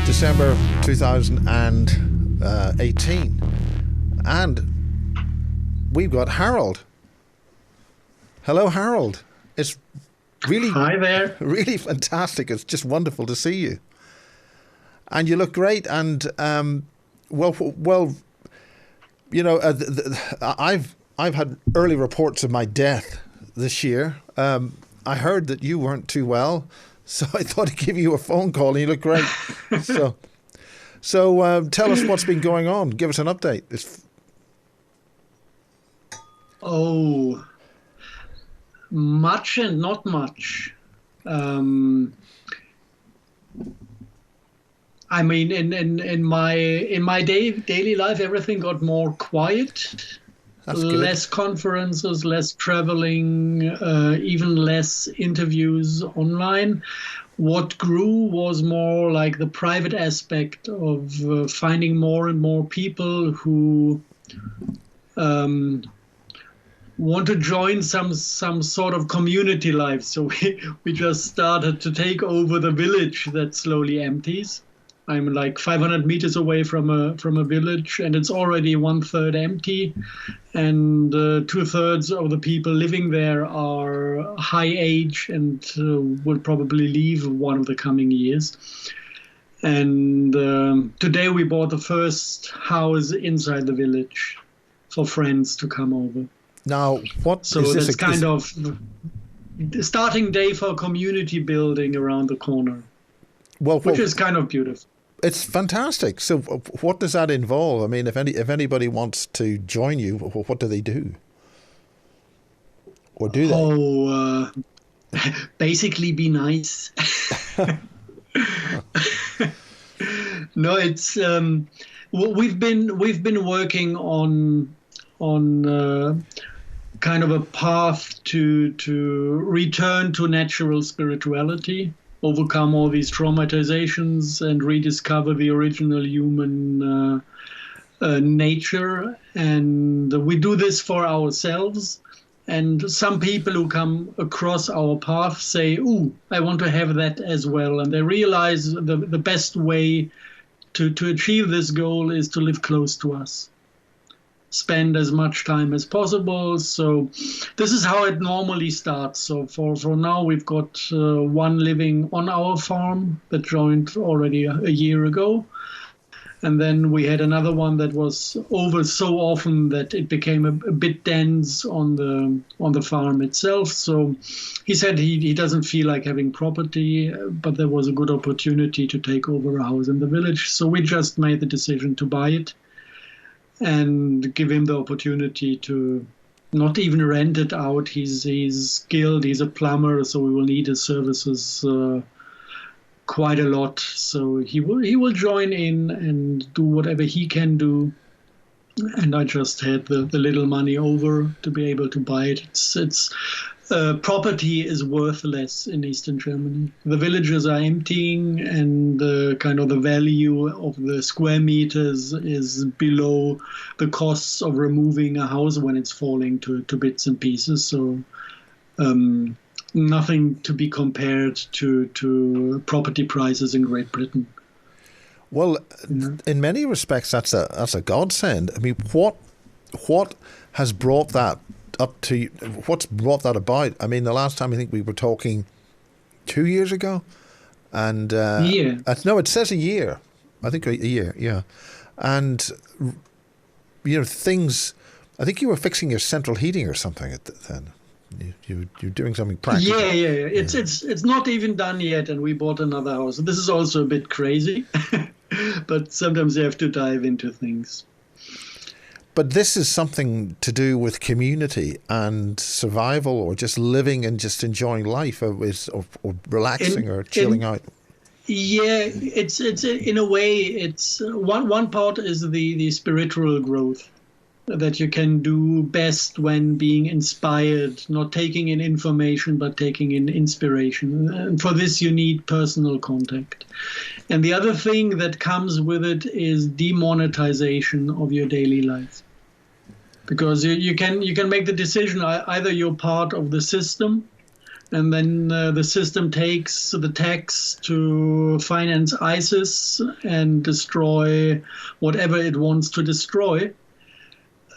December 2018. And we've got Harald. Hello, Harald. It's really, hi there. Really fantastic. It's just wonderful to see you. And you look great. And well, you know, I've had early reports of my death this year. I heard that you weren't too well, so I thought I'd give you a phone call, and you look great. So tell us what's been going on. Give us an update. Much and not much. I mean, in my daily life, everything got more quiet. That's good. Less conferences, less traveling, even less interviews online. What grew was more like the private aspect of finding more and more people who want to join some sort of community life. So we just started to take over the village that slowly empties. I'm like 500 meters away from a village, and it's already 1/3 empty, and 2/3 of the people living there are high age and will probably leave one of the coming years. And today we bought the first house inside the village for friends to come over. Now, so that's kind of the starting day for community building around the corner, which is kind of beautiful. It's fantastic. So what does that involve? I mean, if anybody wants to join you, what do they do? Or do they? Basically be nice. No, it's we've been working on kind of a path to return to natural spirituality, overcome all these traumatizations, and rediscover the original human nature. And we do this for ourselves. And some people who come across our path say, "Ooh, I want to have that as well." And they realize the best way to achieve this goal is to live close to us. Spend as much time as possible. So this is how it normally starts. So for now, we've got one living on our farm that joined already a year ago. And then we had another one that was over so often that it became a bit dense on the farm itself. So he said he doesn't feel like having property, but there was a good opportunity to take over a house in the village. So we just made the decision to buy it and give him the opportunity to not even rent it out. He's skilled, he's a plumber, so we will need his services quite a lot. So he will join in and do whatever he can do. And I just had the little money over to be able to buy it. It's property is worthless in Eastern Germany. The villages are emptying, and kind of the value of the square meters is below the costs of removing a house when it's falling to bits and pieces. So nothing to be compared to property prices in Great Britain. Well, in many respects, that's a godsend. I mean, what has brought that up to? What's brought that about? I mean, the last time I think we were talking 2 years ago, and year. No, it says a year. I think a year, yeah. And you know, things. I think you were fixing your central heating or something then. You're doing something practical. Yeah. It's not even done yet, and we bought another house. This is also a bit crazy, but sometimes you have to dive into things. But this is something to do with community and survival, or just living and just enjoying life, or relaxing or chilling out. Yeah, it's in a way, it's one part is the spiritual growth that you can do best when being inspired, not taking in information, but taking in inspiration. And for this, you need personal contact. And the other thing that comes with it is demonetization of your daily life. Because you can make the decision, either you're part of the system And then the system takes the tax to finance ISIS and destroy whatever it wants to destroy.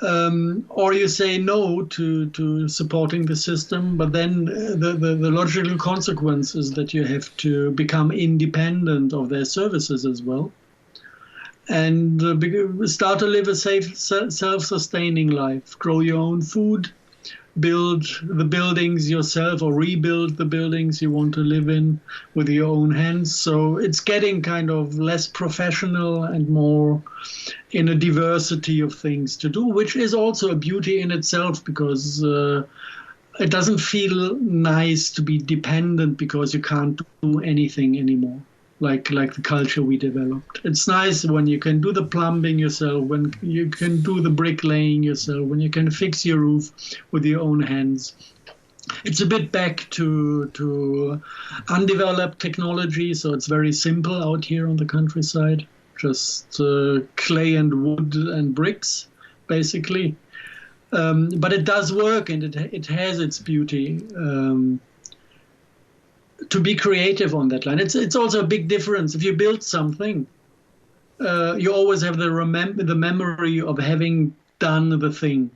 Or you say no to supporting the system, but then the logical consequence is that you have to become independent of their services as well, and start to live a safe, self-sustaining life, grow your own food, build the buildings yourself or rebuild the buildings you want to live in with your own hands. So it's getting kind of less professional and more in a diversity of things to do, which is also a beauty in itself, because it doesn't feel nice to be dependent because you can't do anything anymore. Like the culture we developed. It's nice when you can do the plumbing yourself, when you can do the bricklaying yourself, when you can fix your roof with your own hands. It's a bit back to undeveloped technology, so it's very simple out here on the countryside. Just clay and wood and bricks, basically. But it does work, and it has its beauty. To be creative on that line. It's also a big difference. If you build something, you always have the memory of having done the thing.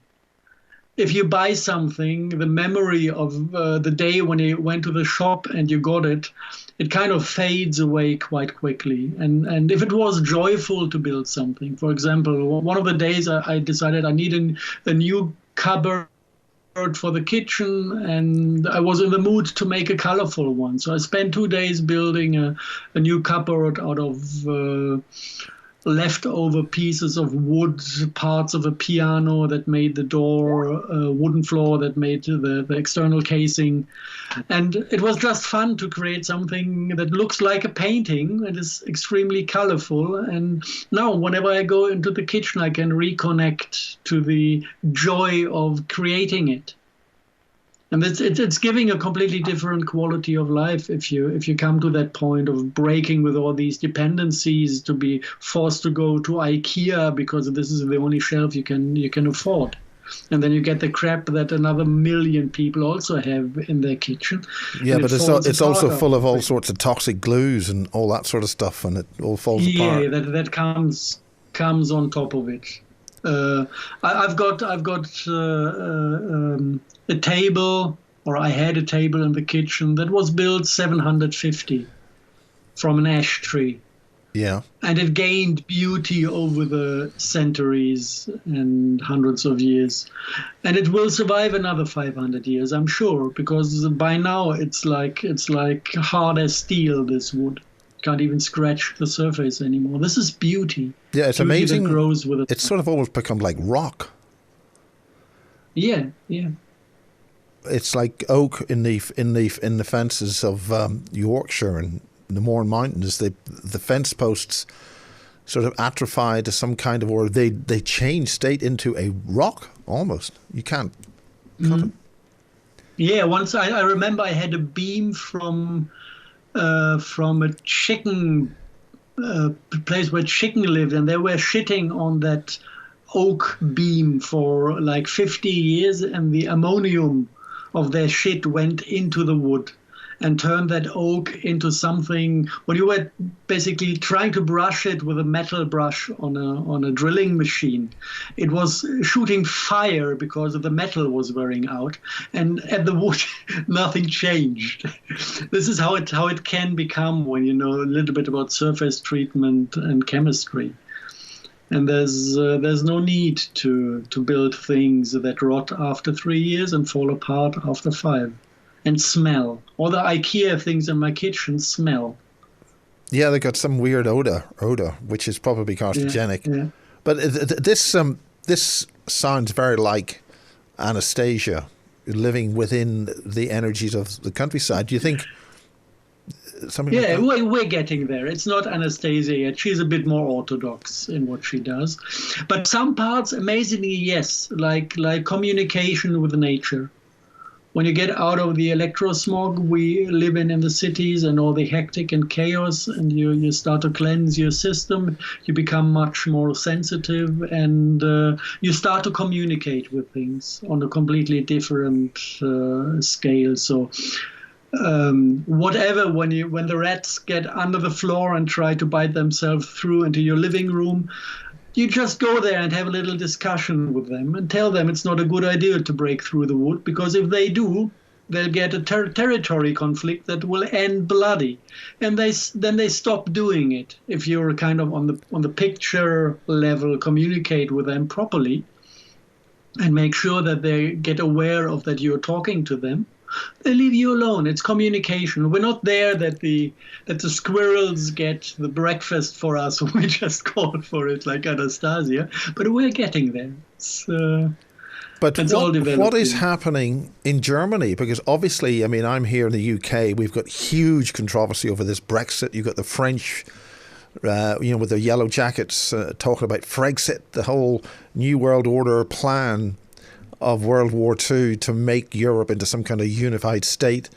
If you buy something, the memory of the day when you went to the shop and you got it, it kind of fades away quite quickly. And if it was joyful to build something, for example, one of the days I decided I need a new cupboard for the kitchen, and I was in the mood to make a colorful one. So I spent 2 days building a new cupboard out of leftover pieces of wood, parts of a piano that made the door, wooden floor that made the external casing. And it was just fun to create something that looks like a painting. It is extremely colorful. And now whenever I go into the kitchen, I can reconnect to the joy of creating it. And it's giving a completely different quality of life if you come to that point of breaking with all these dependencies, to be forced to go to IKEA because this is the only shelf you can afford. And then you get the crap that another million people also have in their kitchen. Yeah, but it's also full of all sorts of toxic glues and all that sort of stuff, and it all falls apart. Yeah, that comes on top of it. I've got a table, or I had a table in the kitchen that was built 750 from an ash tree. Yeah. And it gained beauty over the centuries and hundreds of years. And it will survive another 500 years, I'm sure, because by now it's like hard as steel, this wood. Can't even scratch the surface anymore. This is beauty. Yeah, it's beauty amazing. That grows with it. It's sort of almost become like rock. Yeah. It's like oak in the fences of Yorkshire and the Mourne Mountains. The fence posts sort of atrophy to some kind of, or they change state into a rock almost. You can't cut it. Yeah, once I remember I had a beam from a chicken place where chicken lived, and they were shitting on that oak beam for like 50 years, and the ammonium of their shit went into the wood and turned that oak into something. When you were basically trying to brush it with a metal brush on a drilling machine, it was shooting fire because the metal was wearing out, and at the wood nothing changed. This is how it can become when you know a little bit about surface treatment and chemistry. And there's no need to build things that rot after 3 years and fall apart after 5. And smell. All the IKEA things in my kitchen smell. Yeah, they got some weird odor, which is probably carcinogenic. Yeah. But this sounds very like Anastasia, living within the energies of the countryside. Do you think something like that? We're getting there. It's not Anastasia yet. She's a bit more orthodox in what she does. But some parts, amazingly, yes, like communication with nature. When you get out of the electrosmog we live in the cities and all the hectic and chaos, and you start to cleanse your system, you become much more sensitive, and you start to communicate with things on a completely different scale. So whatever, when the rats get under the floor and try to bite themselves through into your living room, you just go there and have a little discussion with them and tell them it's not a good idea to break through the wood, because if they do, they'll get a territory conflict that will end bloody, and then they stop doing it. If you're kind of on the picture level, communicate with them properly, and make sure that they get aware of that you're talking to them, they leave you alone. It's communication. We're not there that the squirrels get the breakfast for us. We just called for it like Anastasia, but we're getting there. But what is happening in Germany? Because obviously, I mean, I'm here in the UK. We've got huge controversy over this Brexit. You've got the French, with their yellow jackets talking about Frexit, the whole New World Order plan of World War II to make Europe into some kind of unified state.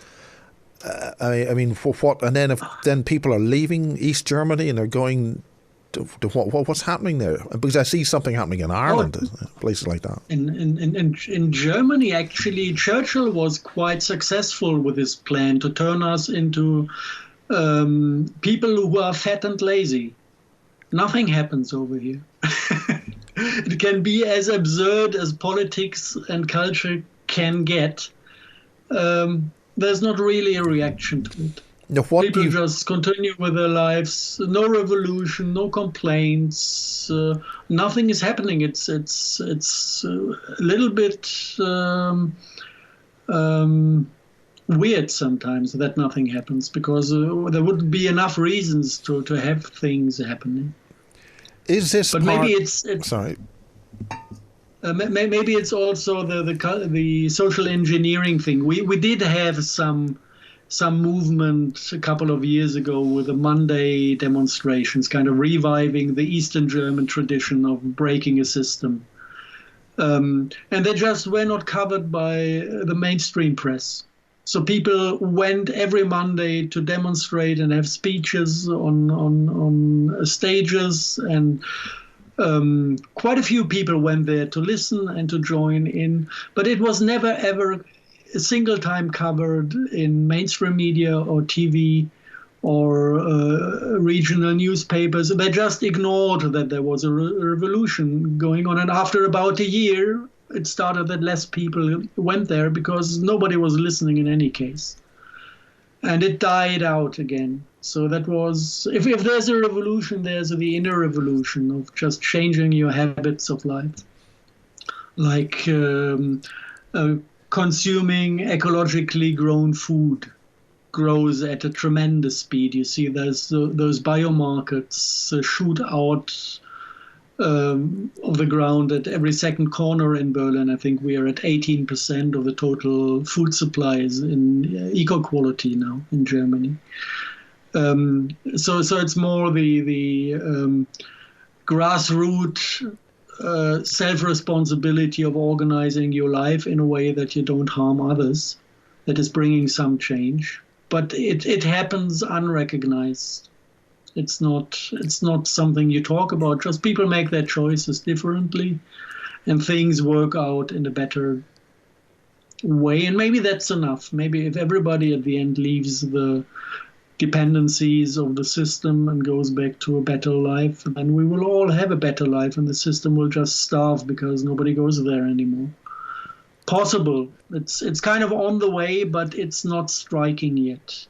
I mean, for what? And then people are leaving East Germany and they're going to what's happening there? Because I see something happening in Ireland, places like that. In Germany, actually, Churchill was quite successful with his plan to turn us into people who are fat and lazy. Nothing happens over here. It can be as absurd as politics and culture can get. There's not really a reaction to it. Now, people just continue with their lives. No revolution, no complaints. Nothing is happening. It's a little bit weird sometimes that nothing happens, because there wouldn't be enough reasons to have things happening. Is this? But maybe it's sorry. Maybe it's also the social engineering thing. We did have some movement a couple of years ago with the Monday demonstrations, kind of reviving the Eastern German tradition of breaking a system. And they just were not covered by the mainstream press. So people went every Monday to demonstrate and have speeches on stages, and quite a few people went there to listen and to join in. But it was never, ever a single time covered in mainstream media or TV or regional newspapers. They just ignored that there was a revolution going on. And after about a year, it started that less people went there because nobody was listening in any case. And it died out again. So that was, if there's a revolution, there's the inner revolution of just changing your habits of life. Like consuming ecologically grown food grows at a tremendous speed. You see those biomarkets shoot out of the ground at every second corner in Berlin. I think we are at 18% of the total food supplies in eco-quality now in Germany. So it's more the grassroots self-responsibility of organizing your life in a way that you don't harm others that is bringing some change. But it happens unrecognized. It's not something you talk about. Just people make their choices differently, and things work out in a better way. And maybe that's enough. Maybe if everybody at the end leaves the dependencies of the system and goes back to a better life, then we will all have a better life, and the system will just starve because nobody goes there anymore. Possible. It's kind of on the way, but it's not striking yet.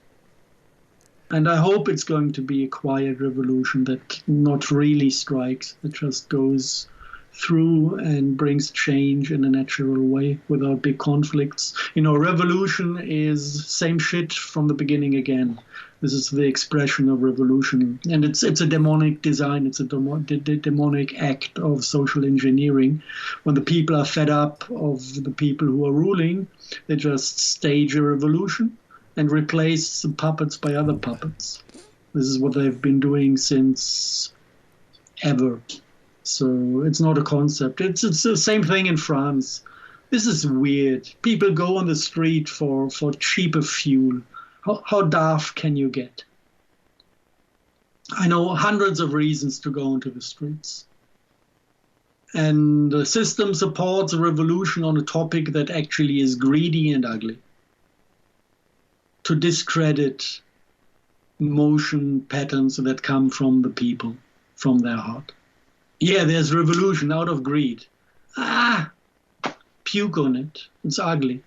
And I hope it's going to be a quiet revolution that not really strikes, that just goes through and brings change in a natural way without big conflicts. Revolution is same shit from the beginning again. This is the expression of revolution. And it's a demonic design. It's a demonic act of social engineering. When the people are fed up of the people who are ruling, they just stage a revolution and replace the puppets by other puppets. This is what they've been doing since ever. So it's not a concept. It's the same thing in France. This is weird. People go on the street for cheaper fuel. How daft can you get? I know hundreds of reasons to go into the streets. And the system supports a revolution on a topic that actually is greedy and ugly. to discredit motion patterns that come from the people, from their heart. Yeah, there's revolution out of greed. Puke on it. It's ugly.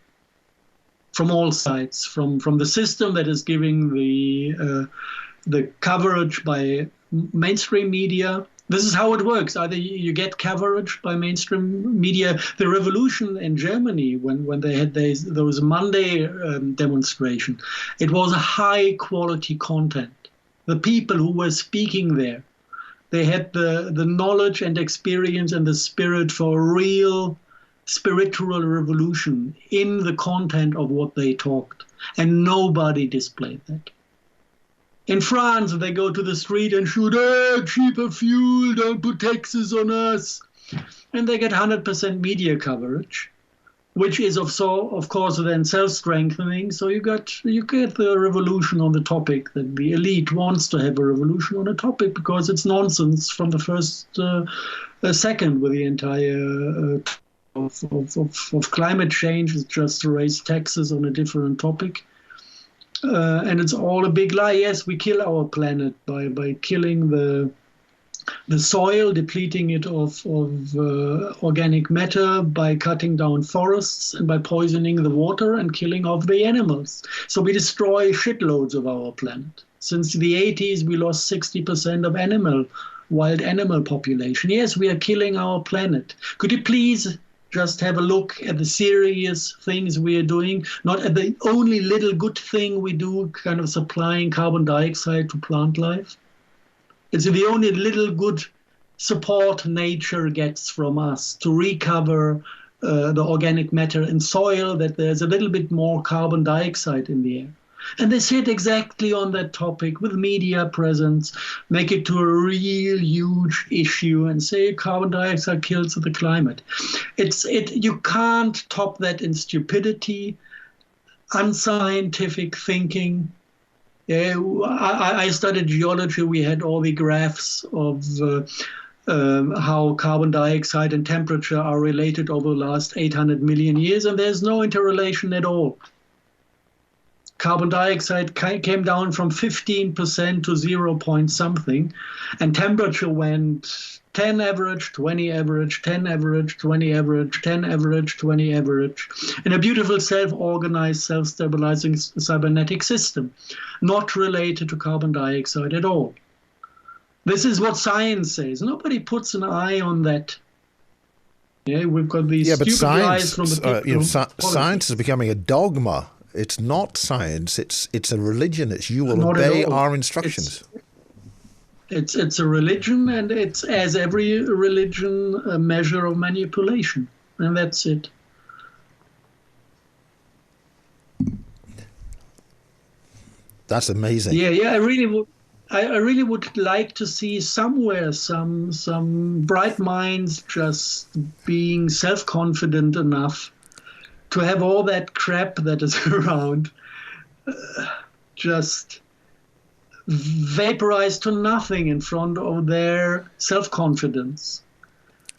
From all sides, from the system that is giving the coverage by mainstream media. This is how it works. Either you get coverage by mainstream media. The revolution in Germany, when they had those Monday demonstration, it was a high quality content. The people who were speaking there, they had the knowledge and experience and the spirit for a real spiritual revolution in the content of what they talked. And nobody displayed that. In France, they go to the street and shoot, cheaper fuel, don't put taxes on us. And they get 100% media coverage, which is of course then self-strengthening. So you get the revolution on the topic, that the elite wants to have a revolution on a topic because it's nonsense from the first second with the entire of climate change. Is just to raise taxes on a different topic. And it's all a big lie. Yes, we kill our planet by killing the soil, depleting it of organic matter, by cutting down forests and by poisoning the water and killing off the animals. So we destroy shitloads of our planet. Since the 80s, we lost 60% of wild animal population. Yes, we are killing our planet. Could you please just have a look at the serious things we are doing, not at the only little good thing we do, kind of supplying carbon dioxide to plant life? It's the only little good support nature gets from us to recover the organic matter in soil, that there's a little bit more carbon dioxide in the air. And they sit exactly on that topic with media presence, make it to a real huge issue and say carbon dioxide kills the climate. You can't top that in stupidity, unscientific thinking. I studied geology. We had all the graphs of how carbon dioxide and temperature are related over the last 800 million years, and there's no interrelation at all. Carbon dioxide came down from 15% to 0 point something, and temperature went 10 average, 20 average, 10 average, 20 average, 10 average, 20 average, in a beautiful self-organized, self-stabilizing cybernetic system, not related to carbon dioxide at all. This is what science says. Nobody puts an eye on that. Yeah, we've got these stupid lies from the science is becoming a dogma. It's not science. It's a religion. It's you will obey our instructions. It's a religion, and it's, as every religion, a measure of manipulation, and that's it. That's amazing. Yeah. I really would like to see somewhere some bright minds just being self-confident enough to have all that crap that is around just vaporize to nothing in front of their self-confidence.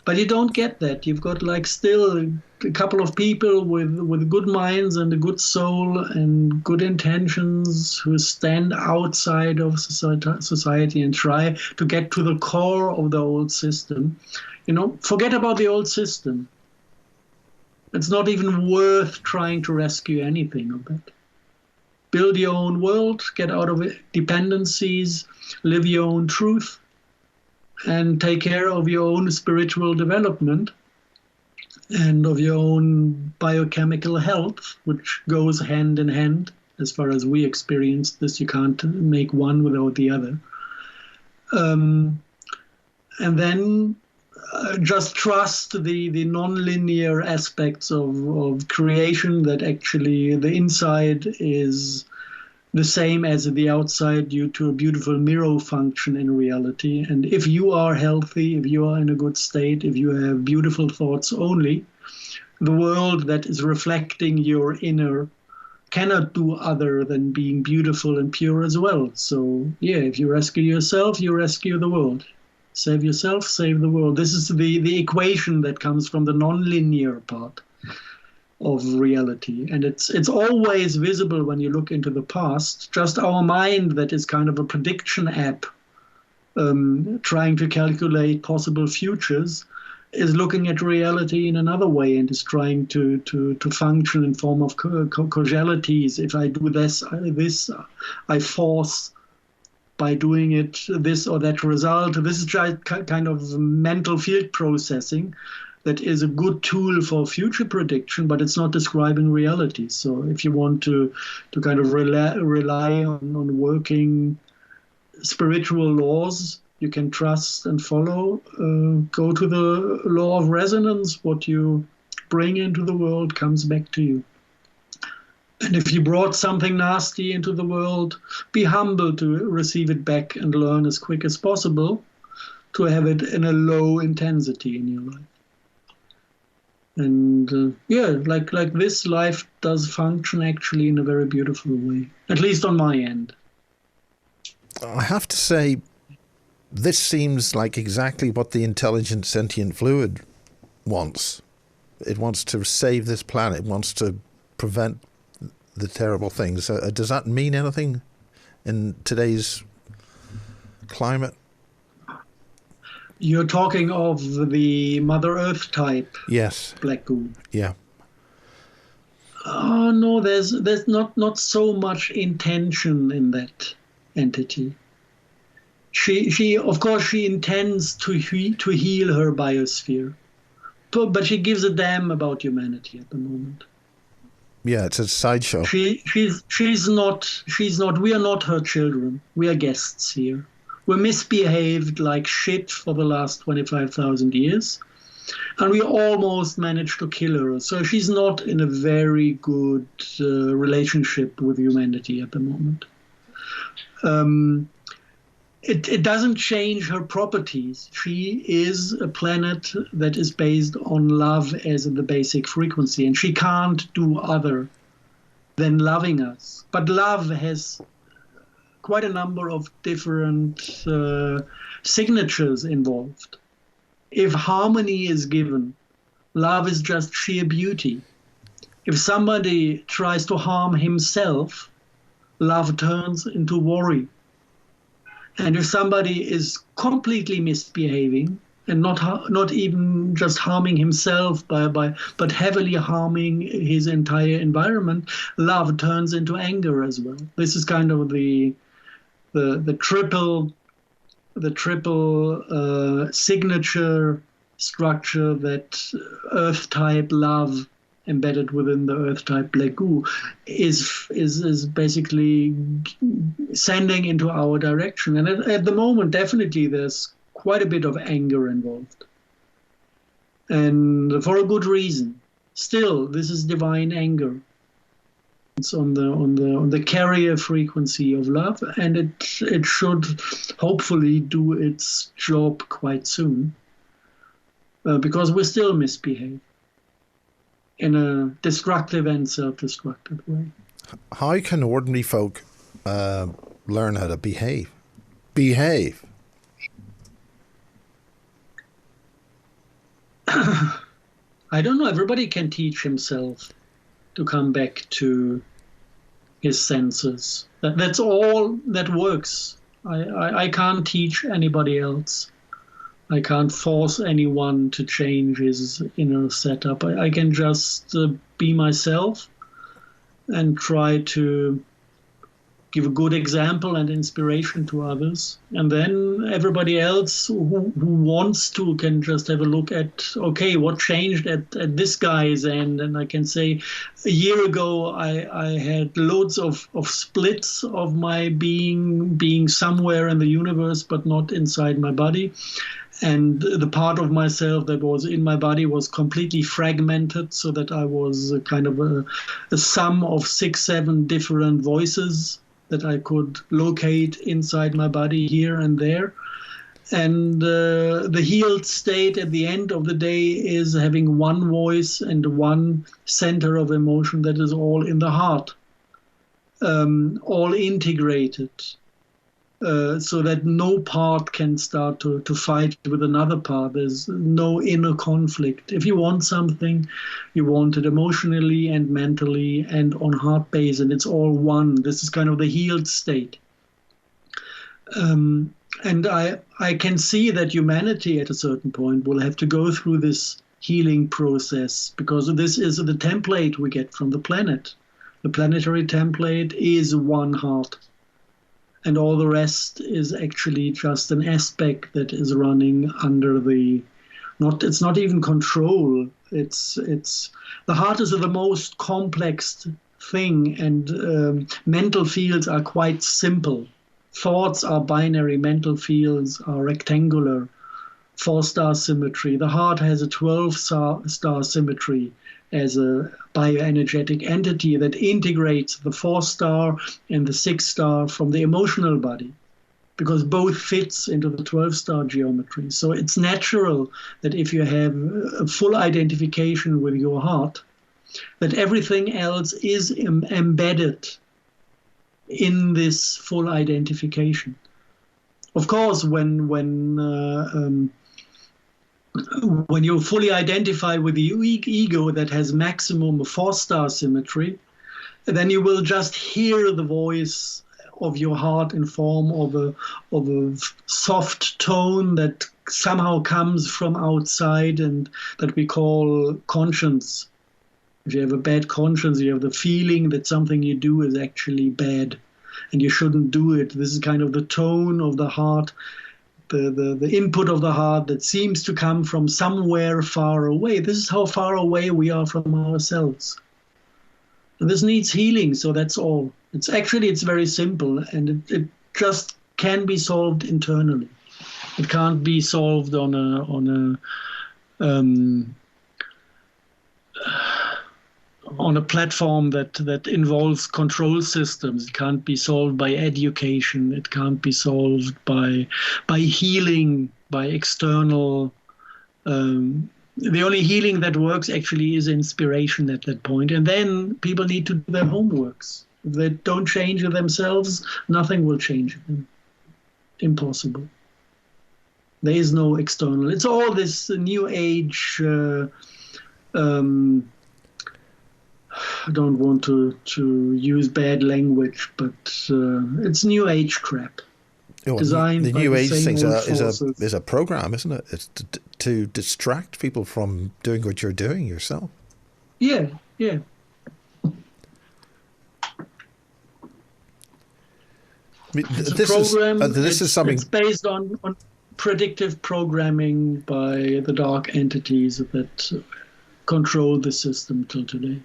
But you don't get that. You've got still a couple of people with good minds and a good soul and good intentions who stand outside of society and try to get to the core of the old system. Forget about the old system. It's not even worth trying to rescue anything of it. Build your own world, get out of dependencies, live your own truth, and take care of your own spiritual development and of your own biochemical health, which goes hand in hand. As far as we experience this, you can't make one without the other. And then just trust the non-linear aspects of creation, that actually the inside is the same as the outside due to a beautiful mirror function in reality. And if you are healthy, if you are in a good state, if you have beautiful thoughts only, the world that is reflecting your inner cannot do other than being beautiful and pure as well. So yeah, if you rescue yourself, you rescue the world. Save yourself, save the world. This is the equation that comes from the non-linear part. of reality. And it's always visible when you look into the past. Just our mind, that is kind of a prediction app, trying to calculate possible futures, is looking at reality in another way and is trying to function in form of causalities. If I do this, I force by doing it this or that result. This is just kind of mental field processing that is a good tool for future prediction, but it's not describing reality. So if you want to kind of rely on working spiritual laws you can trust and follow, go to the law of resonance. What you bring into the world comes back to you. And if you brought something nasty into the world, be humble to receive it back and learn as quick as possible to have it in a low intensity in your life. And like this, life does function actually in a very beautiful way, at least on my end. I have to say, this seems like exactly what the intelligent sentient fluid wants. It wants to save this planet. It wants to prevent the terrible things. Does that mean anything in today's climate? You're talking of the Mother Earth type. Yes. Black goo. Yeah. Oh no, there's not so much intention in that entity. She of course she intends to heal her biosphere, but she gives a damn about humanity at the moment. Yeah, it's a sideshow. She's not. We are not her children. We are guests here. We're misbehaved like shit for the last 25,000 years, and we almost managed to kill her. So she's not in a very good relationship with humanity at the moment. It doesn't change her properties. She is a planet that is based on love as the basic frequency, and she can't do other than loving us. But love has quite a number of different signatures involved. If harmony is given, love is just sheer beauty. If somebody tries to harm himself, love turns into worry. And if somebody is completely misbehaving and not even just harming himself but heavily harming his entire environment, love turns into anger as well. This is kind of the triple signature structure that Earth type love embedded within the Earth type black goo is basically sending into our direction. And at the moment, definitely there's quite a bit of anger involved, and for a good reason. Still, this is divine anger. It's on the carrier frequency of love, and it should hopefully do its job quite soon, because we still misbehave in a destructive and self-destructive way. How can ordinary folk learn how to behave? Behave. I don't know. Everybody can teach himself to come back to his senses. That's all that works. I can't teach anybody else. I can't force anyone to change his inner setup. I can just be myself and try to give a good example and inspiration to others. And then everybody else who wants to can just have a look at, okay, what changed at this guy's end? And I can say, a year ago, I had loads of splits of my being somewhere in the universe, but not inside my body. And the part of myself that was in my body was completely fragmented, so that I was a kind of a sum of 6-7 different voices that I could locate inside my body here and there. And the healed state at the end of the day is having one voice and one center of emotion that is all in the heart, all integrated. so that no part can start to fight with another part. There's no inner conflict. If you want something, you want it emotionally and mentally and on heart base, and it's all one. This is kind of the healed state. And I can see that humanity at a certain point will have to go through this healing process, because this is the template we get from the planet. The planetary template is one heart. And all the rest is actually just an aspect that is running under it's not even control. It's the heart is the most complex thing, and mental fields are quite simple. Thoughts are binary, mental fields are rectangular, 4-star symmetry. The heart has a 12-star symmetry as a bioenergetic entity that integrates the 4-star and the 6-star from the emotional body, because both fits into the 12-star geometry. So it's natural that if you have a full identification with your heart, that everything else is embedded in this full identification. Of course, when you fully identify with the ego that has maximum 4-star symmetry, then you will just hear the voice of your heart in form of a soft tone that somehow comes from outside, and that we call conscience. If you have a bad conscience, you have the feeling that something you do is actually bad and you shouldn't do it. This is kind of the tone of the heart, the input of the heart that seems to come from somewhere far away. This is how far away we are from ourselves. And this needs healing, so that's all. It's very simple, and it just can be solved internally. It can't be solved on a platform that involves control systems. It can't be solved by education. It can't be solved by healing, by external. The only healing that works actually is inspiration at that point. And then people need to do their homeworks. If they don't change themselves, nothing will change them. Impossible. There is no external. It's all this new age. I don't want to use bad language, but it's new age crap. Designed the new age thing is a program, isn't it? It's to distract people from doing what you're doing yourself. Yeah. It's a program. This is something. It's based on predictive programming by the dark entities that control the system till today.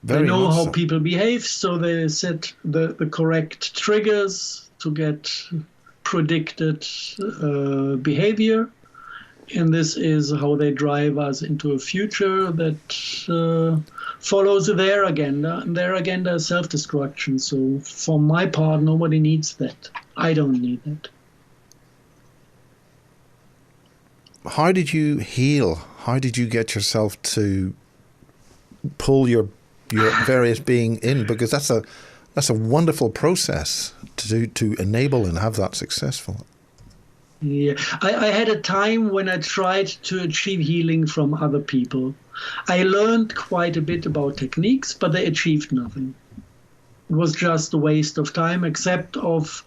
They know how people behave, so they set the correct triggers to get predicted behavior. And this is how they drive us into a future that follows their agenda. And their agenda is self-destruction. So for my part, nobody needs that. I don't need that. How did you heal? How did you get yourself to pull your various being in? Because that's a wonderful process to enable and have that successful. Yeah, I had a time when I tried to achieve healing from other people. I learned quite a bit about techniques, but they achieved nothing. It was just a waste of time, except of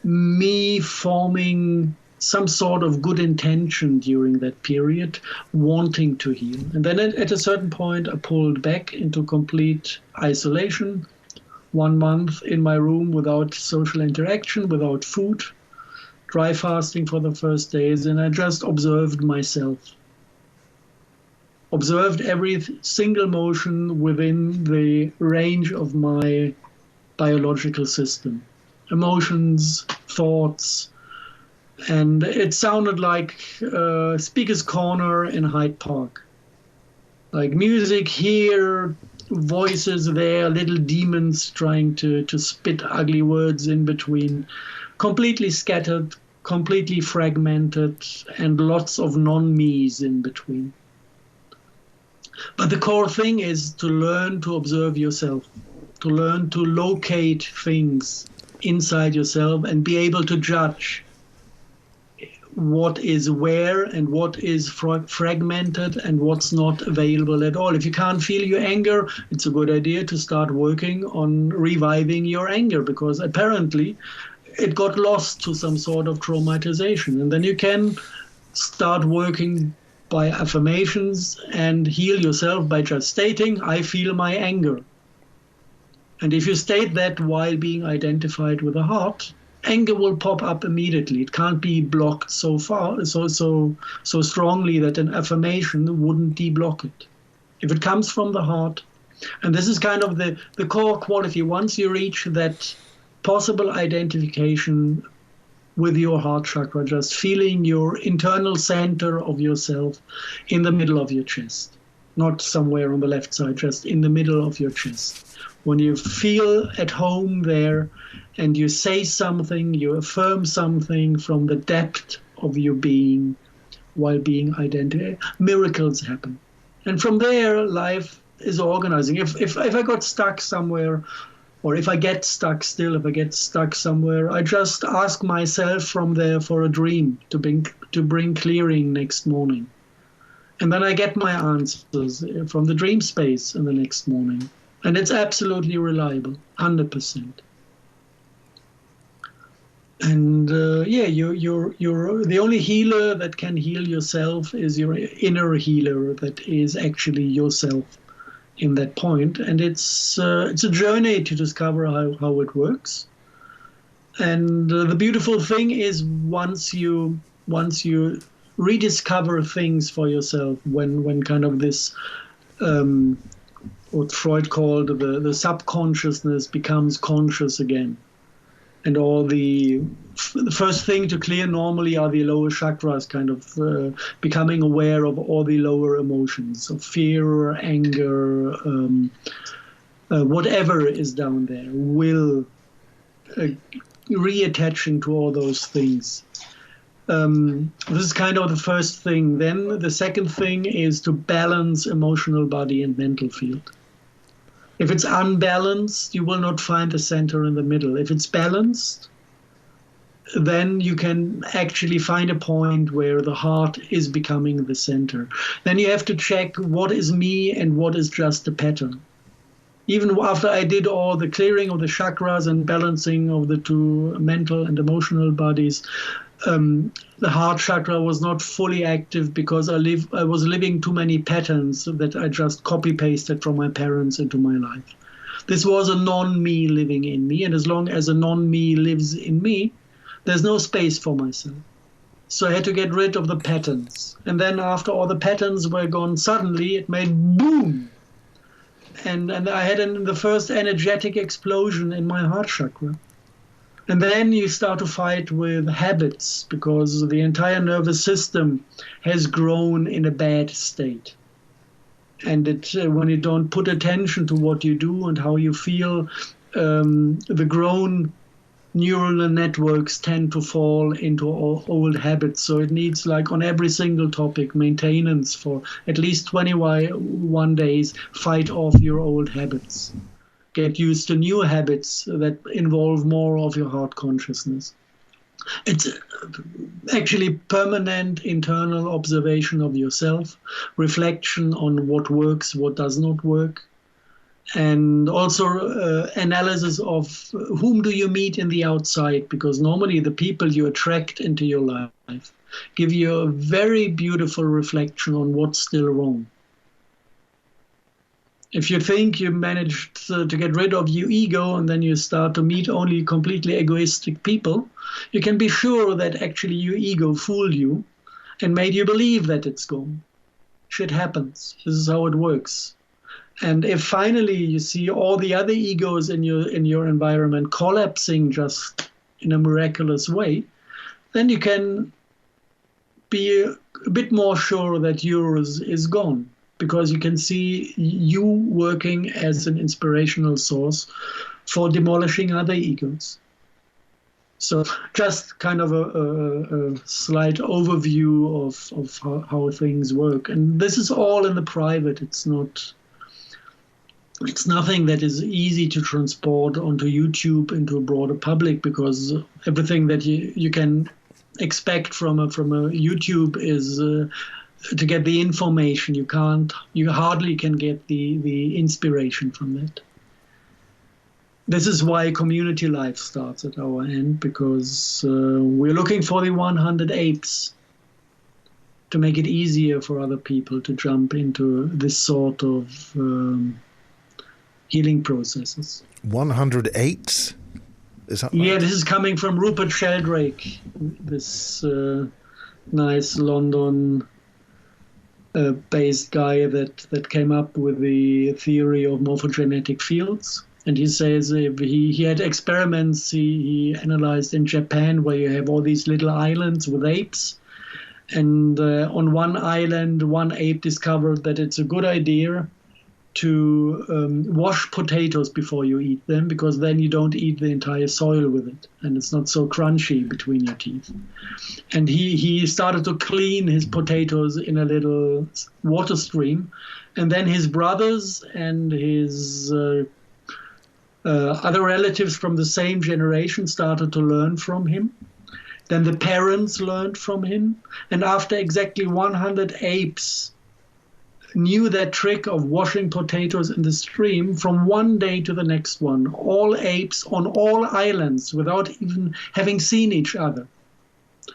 me forming some sort of good intention during that period, wanting to heal. And then at a certain point, I pulled back into complete isolation, 1 month in my room without social interaction, without food, dry fasting for the first days, and I just observed myself. Observed every single motion within the range of my biological system. Emotions, thoughts, and it sounded like Speaker's Corner in Hyde Park. Like music here, voices there, little demons trying to spit ugly words in between. Completely scattered, completely fragmented, and lots of non-me's in between. But the core thing is to learn to observe yourself, to learn to locate things inside yourself and be able to judge what is where and what is fragmented and what's not available at all. If you can't feel your anger, it's a good idea to start working on reviving your anger, because apparently it got lost to some sort of traumatization. And then you can start working by affirmations and heal yourself by just stating, I feel my anger. And if you state that while being identified with the heart, anger will pop up immediately. It can't be blocked so strongly that an affirmation wouldn't deblock it. If it comes from the heart, and this is kind of the core quality, once you reach that possible identification with your heart chakra, just feeling your internal center of yourself in the middle of your chest, not somewhere on the left side, just in the middle of your chest. When you feel at home there and you say something, you affirm something from the depth of your being while being identified, miracles happen. And from there, life is organizing. If I got stuck somewhere, or if I get stuck somewhere, I just ask myself from there for a dream to bring clearing next morning. And then I get my answers from the dream space in the next morning. And it's absolutely reliable, 100%. And you're the only healer that can heal yourself is your inner healer that is actually yourself in that point. And it's a journey to discover how it works. And the beautiful thing is once you rediscover things for yourself, when kind of this what Freud called the subconsciousness becomes conscious again. And the first thing to clear normally are the lower chakras, kind of becoming aware of all the lower emotions of fear, anger, whatever is down there, will, reattaching to all those things. This is kind of the first thing. Then the second thing is to balance emotional body and mental field. If it's unbalanced, you will not find the center in the middle. If it's balanced, then you can actually find a point where the heart is becoming the center. Then you have to check what is me and what is just a pattern. Even after I did all the clearing of the chakras and balancing of the two mental and emotional bodies, the heart chakra was not fully active because I was living too many patterns that I just copy-pasted from my parents into my life. This was a non-me living in me, and as long as a non-me lives in me, there's no space for myself. So I had to get rid of the patterns. And then after all the patterns were gone, suddenly it made boom. And I had the first energetic explosion in my heart chakra. And then you start to fight with habits, because the entire nervous system has grown in a bad state. And when you don't put attention to what you do and how you feel, the grown neural networks tend to fall into old habits. So it needs, like on every single topic, maintenance for at least 21 days, fight off your old habits. Get used to new habits that involve more of your heart consciousness. It's actually permanent internal observation of yourself, reflection on what works, what does not work, and also analysis of whom do you meet in the outside, because normally the people you attract into your life give you a very beautiful reflection on what's still wrong. If you think you managed to get rid of your ego and then you start to meet only completely egoistic people, you can be sure that actually your ego fooled you and made you believe that it's gone. Shit happens. This is how it works. And if finally you see all the other egos in your environment collapsing just in a miraculous way, then you can be a bit more sure that yours is gone. Because you can see you working as an inspirational source for demolishing other egos. So just kind of a slight overview of how things work. And this is all in the private. It's not it's nothing that is easy to transport onto YouTube into a broader public, because everything that you can expect from a YouTube is to get the information. You hardly can get the inspiration from that. This is why community life starts at our end, because we're looking for the 100 apes to make it easier for other people to jump into this sort of healing processes. 100 apes? Is that right? Yeah, this is coming from Rupert Sheldrake, this nice London-based guy that came up with the theory of morphogenetic fields. And he says he had experiments he analyzed in Japan, where you have all these little islands with apes. And on one island, one ape discovered that it's a good idea to wash potatoes before you eat them, because then you don't eat the entire soil with it, and it's not so crunchy between your teeth. And he started to clean his potatoes in a little water stream, and then his brothers and his other relatives from the same generation started to learn from him. Then the parents learned from him, and after exactly 100 apes knew that trick of washing potatoes in the stream, from one day to the next one, all apes on all islands, without even having seen each other,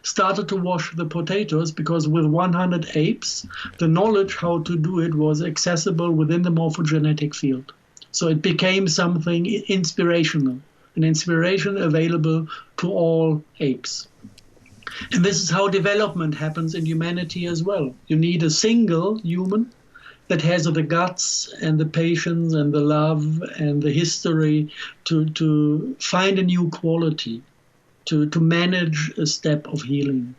started to wash the potatoes, because with 100 apes, the knowledge how to do it was accessible within the morphogenetic field. So it became something inspirational, an inspiration available to all apes. And this is how development happens in humanity as well. You need a single human that has the guts and the patience and the love and the history to find a new quality, to manage a step of healing.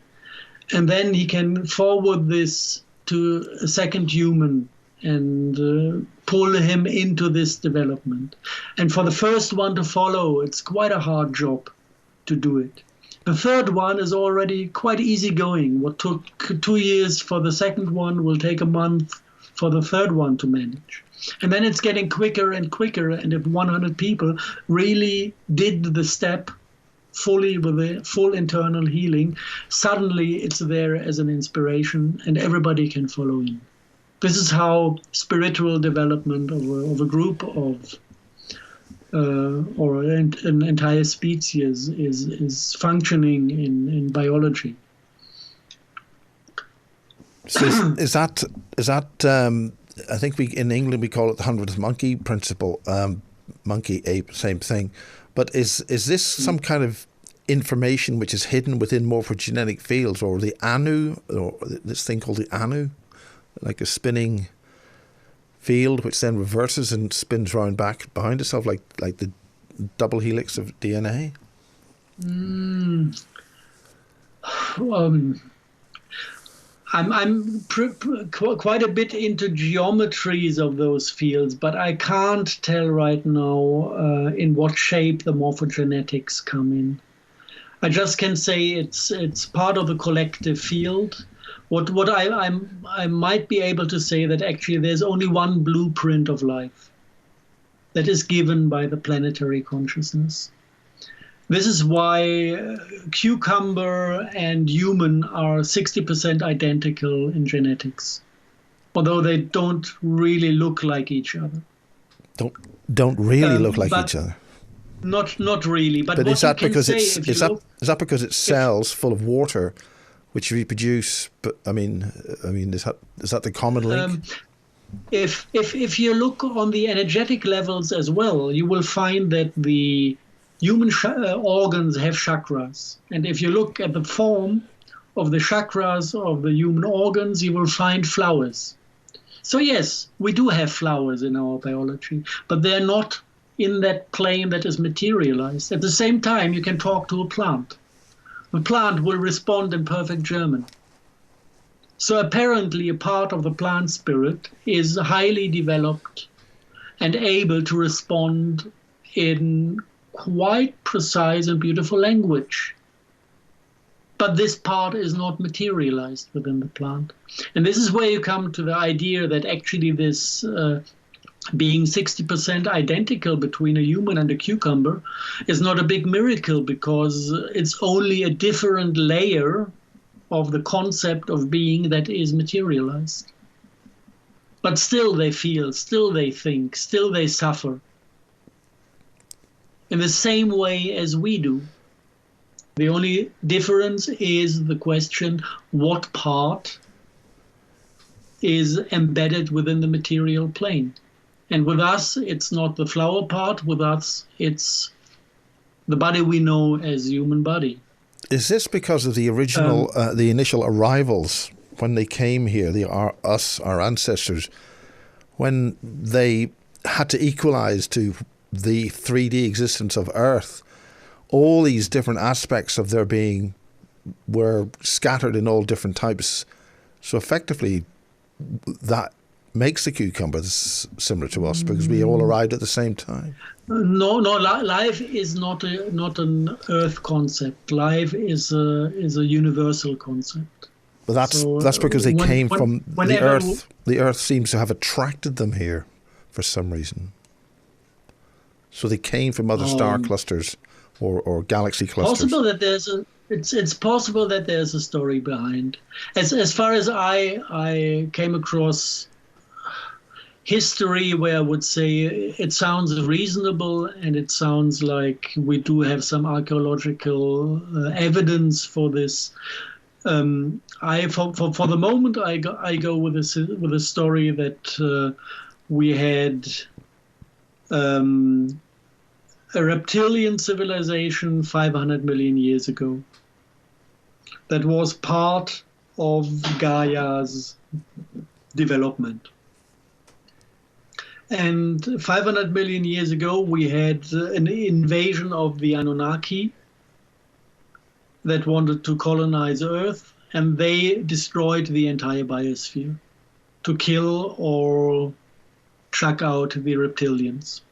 And then he can forward this to a second human and pull him into this development. And for the first one to follow, it's quite a hard job to do it. The third one is already quite easygoing. What took 2 years for the second one will take a month for the third one to manage. And then it's getting quicker and quicker. And if 100 people really did the step fully with a full internal healing, suddenly it's there as an inspiration and everybody can follow in. This is how spiritual development of a group of or an entire species is functioning in biology. So is that I think in England we call it the 100th monkey principle, monkey ape, same thing. But is this some kind of information which is hidden within morphogenetic fields, or the anu, or this thing called the anu, like a spinning field which then reverses and spins round back behind itself, like the double helix of DNA? I'm quite a bit into geometries of those fields, but I can't tell right now in what shape the morphogenetics come in. I just can say it's part of the collective field. What I might be able to say that actually there's only one blueprint of life that is given by the planetary consciousness. This is why cucumber and human are 60% identical in genetics, although they don't really look like each other. Don't really look like each other. Not really. But is that because it's cells full of water which reproduce? But I mean, is that the common link? If you look on the energetic levels as well, you will find that the human organs have chakras. And if you look at the form of the chakras of the human organs, you will find flowers. So yes, we do have flowers in our biology, but they're not in that plane that is materialized. At the same time, you can talk to a plant. The plant will respond in perfect German. So apparently a part of the plant spirit is highly developed and able to respond in quite precise and beautiful language. But this part is not materialized within the plant. And this is where you come to the idea that actually this being 60% identical between a human and a cucumber is not a big miracle, because it's only a different layer of the concept of being that is materialized. But still they feel, still they think, still they suffer in the same way as we do. The only difference is the question, what part is embedded within the material plane? And with us, it's not the flower part. With us, it's the body we know as human body. Is this because of the original, the initial arrivals when they came here, our ancestors, when they had to equalize to the 3D existence of Earth? All these different aspects of their being were scattered in all different types. So effectively, that makes the cucumber similar to us, because we all arrived at the same time. No, life is not an Earth concept. Life is a universal concept. But that's because they came from the Earth. The Earth seems to have attracted them here for some reason. So they came from other star clusters or galaxy clusters. Possible that it's possible that there's a story behind. As far as I came across history where I would say it sounds reasonable, and it sounds like we do have some archaeological evidence for this. For the moment, I go with a story that we had a reptilian civilization 500 million years ago that was part of Gaia's development. And 500 million years ago, we had an invasion of the Anunnaki that wanted to colonize Earth, and they destroyed the entire biosphere to kill or chuck out the reptilians.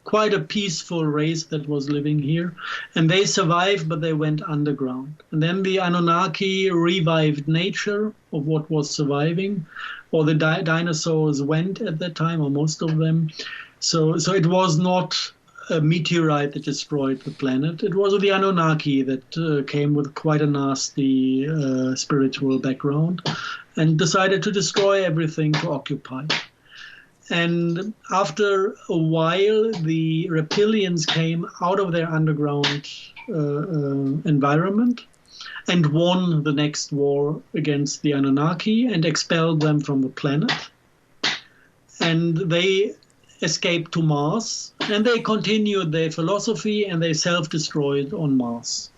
Quite a peaceful race that was living here. And they survived, but they went underground. And then the Anunnaki revived nature of what was surviving, or the dinosaurs went at that time, or most of them. So it was not a meteorite that destroyed the planet. It was the Anunnaki that came with quite a nasty spiritual background and decided to destroy everything to occupy. And after a while, the reptilians came out of their underground environment and won the next war against the Anunnaki and expelled them from the planet. And they escaped to Mars, and they continued their philosophy, and they self-destroyed on Mars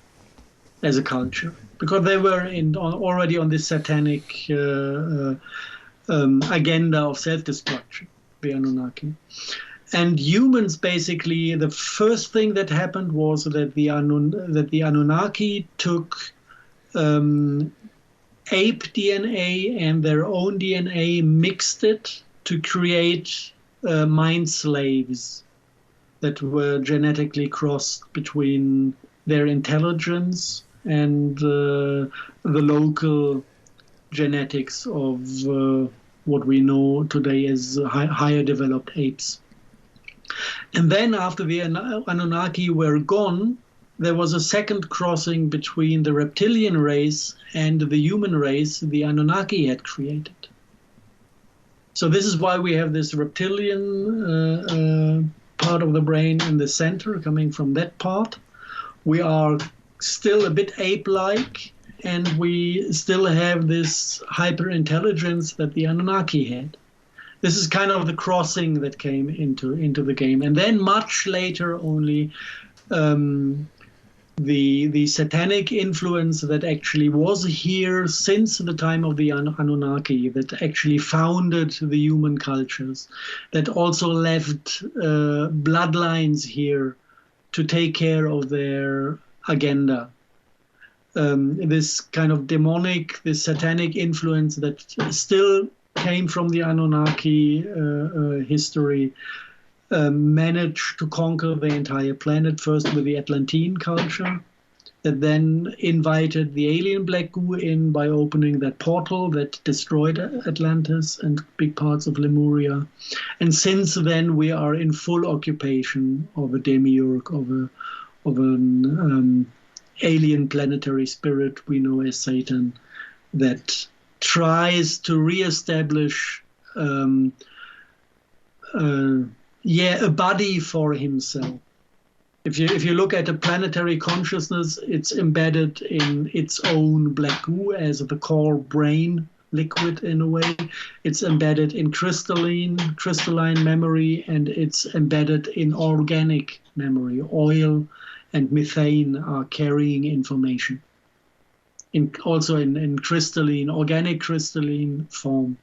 as a culture, because they were already on this satanic agenda of self-destruction, the Anunnaki. And humans, basically, the first thing that happened was that the Anunnaki took ape DNA and their own DNA, mixed it to create mind slaves that were genetically crossed between their intelligence and the local genetics of what we know today as higher developed apes. And then after the Anunnaki were gone, there was a second crossing between the reptilian race and the human race the Anunnaki had created. So this is why we have this reptilian part of the brain in the center, coming from that part. We are still a bit ape-like, and we still have this hyper-intelligence that the Anunnaki had. This is kind of the crossing that came into the game. And then much later only, the satanic influence that actually was here since the time of the Anunnaki, that actually founded the human cultures, that also left bloodlines here to take care of their agenda. This kind of demonic, this satanic influence that still came from the Anunnaki history, managed to conquer the entire planet, first with the Atlantean culture, that then invited the alien black goo in by opening that portal that destroyed Atlantis and big parts of Lemuria. And since then, we are in full occupation of a demiurge, of an alien planetary spirit we know as Satan, that tries to reestablish a body for himself. If you look at a planetary consciousness, it's embedded in its own black goo as the core brain liquid in a way. It's embedded in crystalline memory, and it's embedded in organic memory. Oil and methane are carrying information. Also in crystalline, organic crystalline form.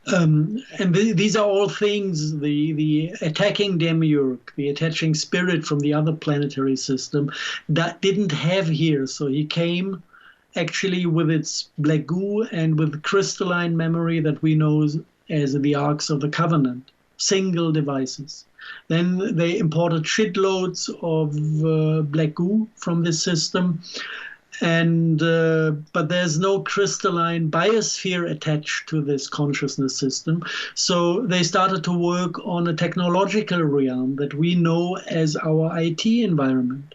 And these are all things the attacking demiurge, the attaching spirit from the other planetary system, that didn't have here. So he came actually with its black goo and with crystalline memory that we know as the Arks of the Covenant, single devices. Then they imported shitloads of black goo from this system. And but there's no crystalline biosphere attached to this consciousness system. So they started to work on a technological realm that we know as our IT environment.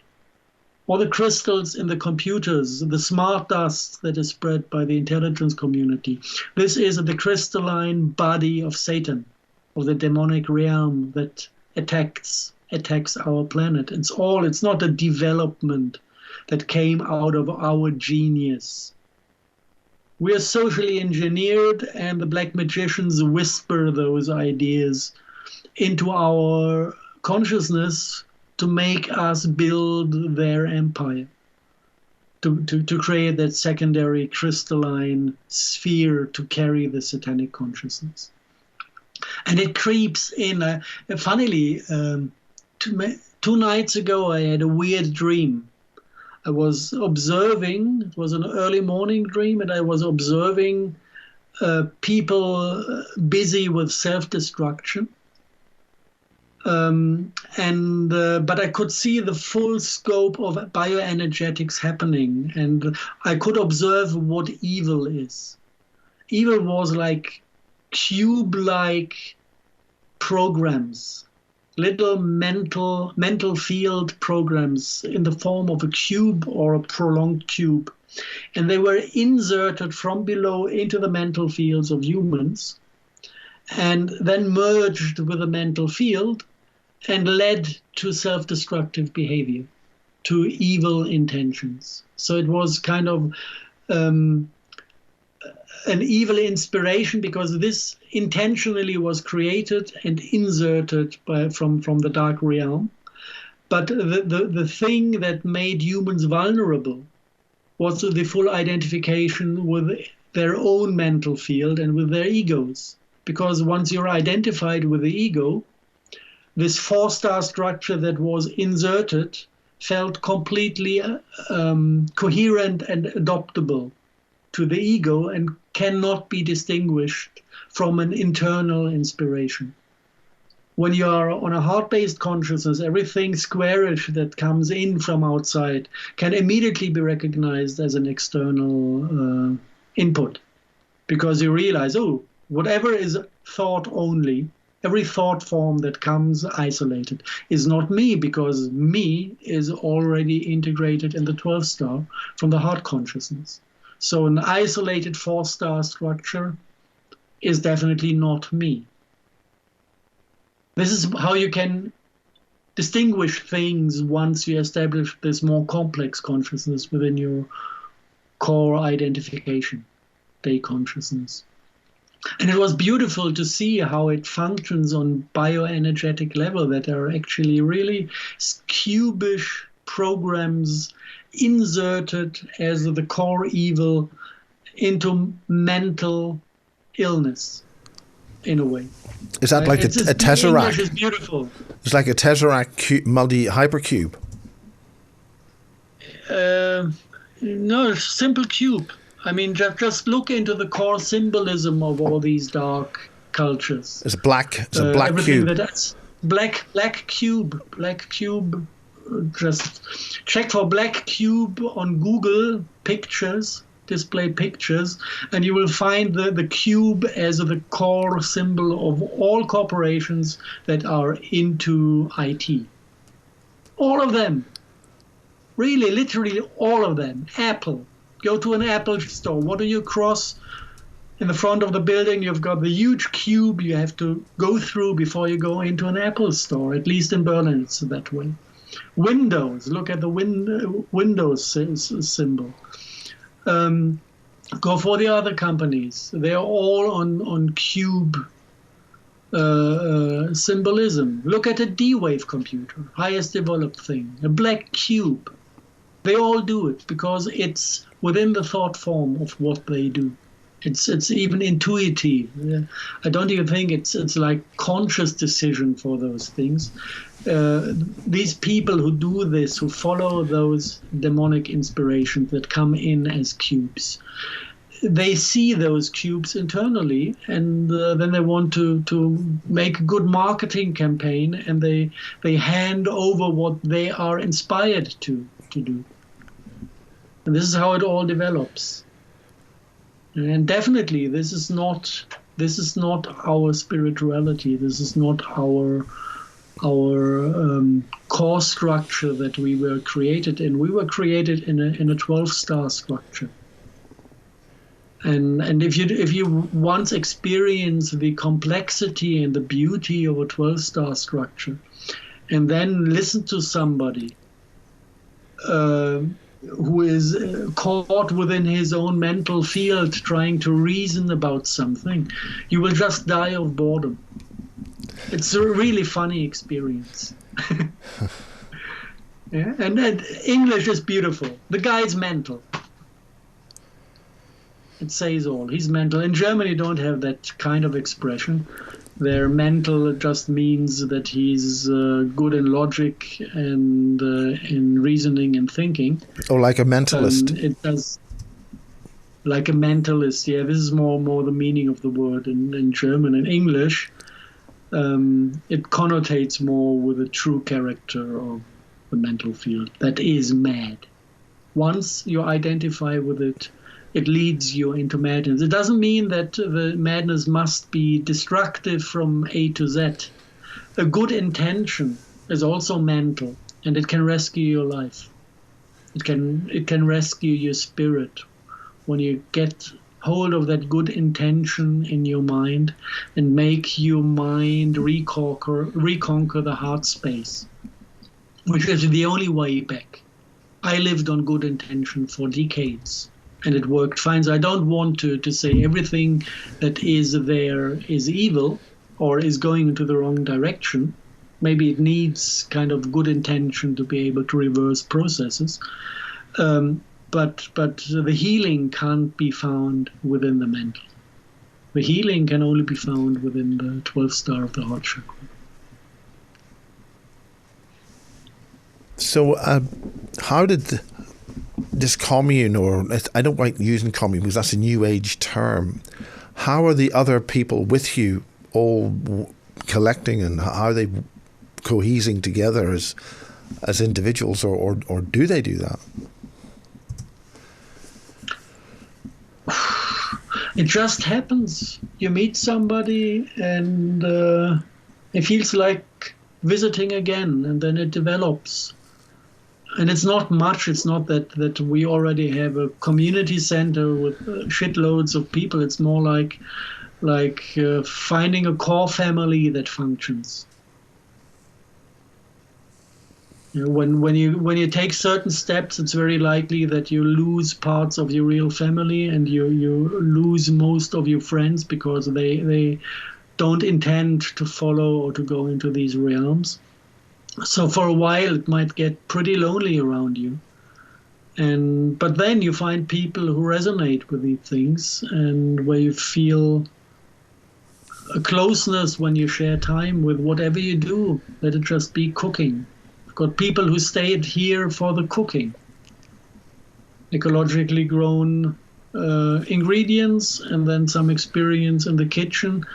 All the crystals in the computers, the smart dust that is spread by the intelligence community. This is the crystalline body of Satan, of the demonic realm that attacks our planet. It's not a development that came out of our genius. We are socially engineered, and the black magicians whisper those ideas into our consciousness to make us build their empire, to create that secondary crystalline sphere to carry the satanic consciousness. And it creeps in. Funnily, 2 nights ago, I had a weird dream. I was observing, it was an early morning dream, and I was observing people busy with self-destruction. But I could see the full scope of bioenergetics happening, and I could observe what evil is. Evil was like cube-like programs, little mental field programs in the form of a cube or a prolonged cube. And they were inserted from below into the mental fields of humans and then merged with the mental field and led to self-destructive behavior, to evil intentions. So it was kind of an evil inspiration, because this intentionally was created and inserted from the dark realm. But the thing that made humans vulnerable was the full identification with their own mental field and with their egos. Because once you're identified with the ego, this 4-star structure that was inserted felt completely coherent and adoptable to the ego and cannot be distinguished from an internal inspiration. When you are on a heart-based consciousness, everything squarish that comes in from outside can immediately be recognized as an external input, because you realize, oh, whatever is thought only, every thought form that comes isolated is not me, because me is already integrated in the 12th star from the heart consciousness. So an isolated 4-star structure is definitely not me. This is how you can distinguish things once you establish this more complex consciousness within your core identification, day consciousness. And it was beautiful to see how it functions on bioenergetic level, that are actually really cubish programs inserted as the core evil into mental illness, in a way. Is that like a tesseract? English is beautiful. It's like a tesseract multi-hypercube. No, simple cube. I mean, just look into the core symbolism of all these dark cultures. It's a black cube. That's black cube just check for black cube on Google pictures, display pictures, and you will find the cube as the core symbol of all corporations that are into IT. All of them. Really, literally all of them. Apple. Go to an Apple store. What do you cross? In the front of the building, you've got the huge cube you have to go through before you go into an Apple store. At least in Berlin, it's that way. Windows. Look at the Windows symbol. Go for the other companies. They are all on cube symbolism. Look at a D-Wave computer, highest developed thing, a black cube. They all do it because it's within the thought form of what they do. It's even intuitive. I don't even think it's like conscious decision for those things. These people who do this, who follow those demonic inspirations that come in as cubes, they see those cubes internally, and then they want to make a good marketing campaign, and they hand over what they are inspired to do. And this is how it all develops. And definitely, this is not our spirituality. This is not our core structure that we were created in. We were created in a 12-star structure. And if you once experience the complexity and the beauty of a 12-star structure, and then listen to somebody who is caught within his own mental field trying to reason about something, you will just die of boredom. It's a really funny experience. Yeah? And English is beautiful. The guy's mental. It says all. He's mental. In Germany, don't have that kind of expression. Their mental just means that he's good in logic and in reasoning and thinking. Oh, like a mentalist. It does. Like a mentalist, yeah. This is more the meaning of the word in German. In English, it connotates more with a true character of the mental field that is mad. Once you identify with it, it leads you into madness. It doesn't mean that the madness must be destructive from A to Z. A good intention is also mental, and it can rescue your life. It can rescue your spirit when you get hold of that good intention in your mind and make your mind reconquer the heart space, which is the only way back. I lived on good intention for decades. And it worked fine. So I don't want to say everything that is there is evil or is going into the wrong direction. Maybe it needs kind of good intention to be able to reverse processes. But the healing can't be found within the mental. The healing can only be found within the 12th star of the heart chakra. So how did this commune, or I don't like using commune because that's a new age term, how are the other people with you all collecting, and how are they cohesing together as individuals, or do they do that? It just happens. You meet somebody and it feels like visiting again, and then it develops. And it's not much. It's not that we already have a community center with shitloads of people. It's more like finding a core family that functions. You know, when you take certain steps, it's very likely that you lose parts of your real family, and you lose most of your friends because they don't intend to follow or to go into these realms. So for a while, it might get pretty lonely around you. But then you find people who resonate with these things, and where you feel a closeness when you share time with whatever you do. Let it just be cooking. I've got people who stayed here for the cooking. Ecologically grown ingredients, and then some experience in the kitchen.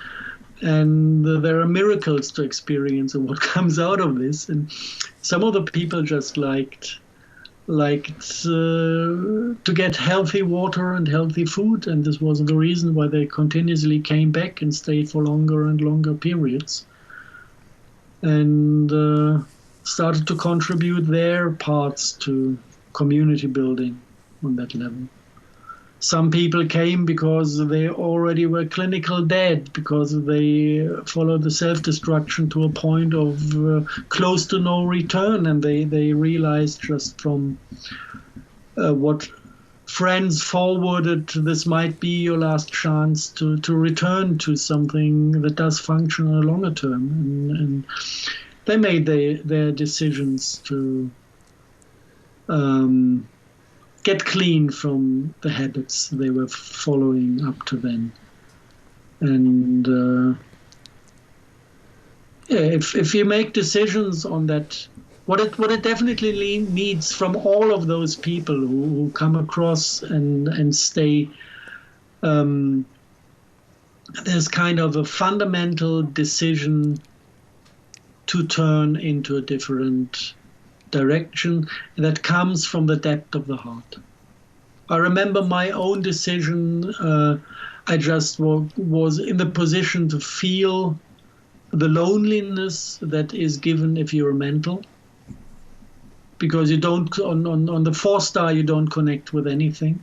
And there are miracles to experience and what comes out of this. And some of the people just liked to get healthy water and healthy food, and this was the reason why they continuously came back and stayed for longer and longer periods, and started to contribute their parts to community building on that level. Some people came because they already were clinical dead, because they followed the self-destruction to a point of close to no return, and they realized just from what friends forwarded, this might be your last chance to return to something that does function on a longer term. And they made their decisions to get clean from the habits they were following up to then. And if you make decisions on that, what it definitely needs from all of those people who come across and stay, there's kind of a fundamental decision to turn into a different direction that comes from the depth of the heart. I remember my own decision. I just was in the position to feel the loneliness that is given if you're mental, because you don't, on the 4-star, you don't connect with anything.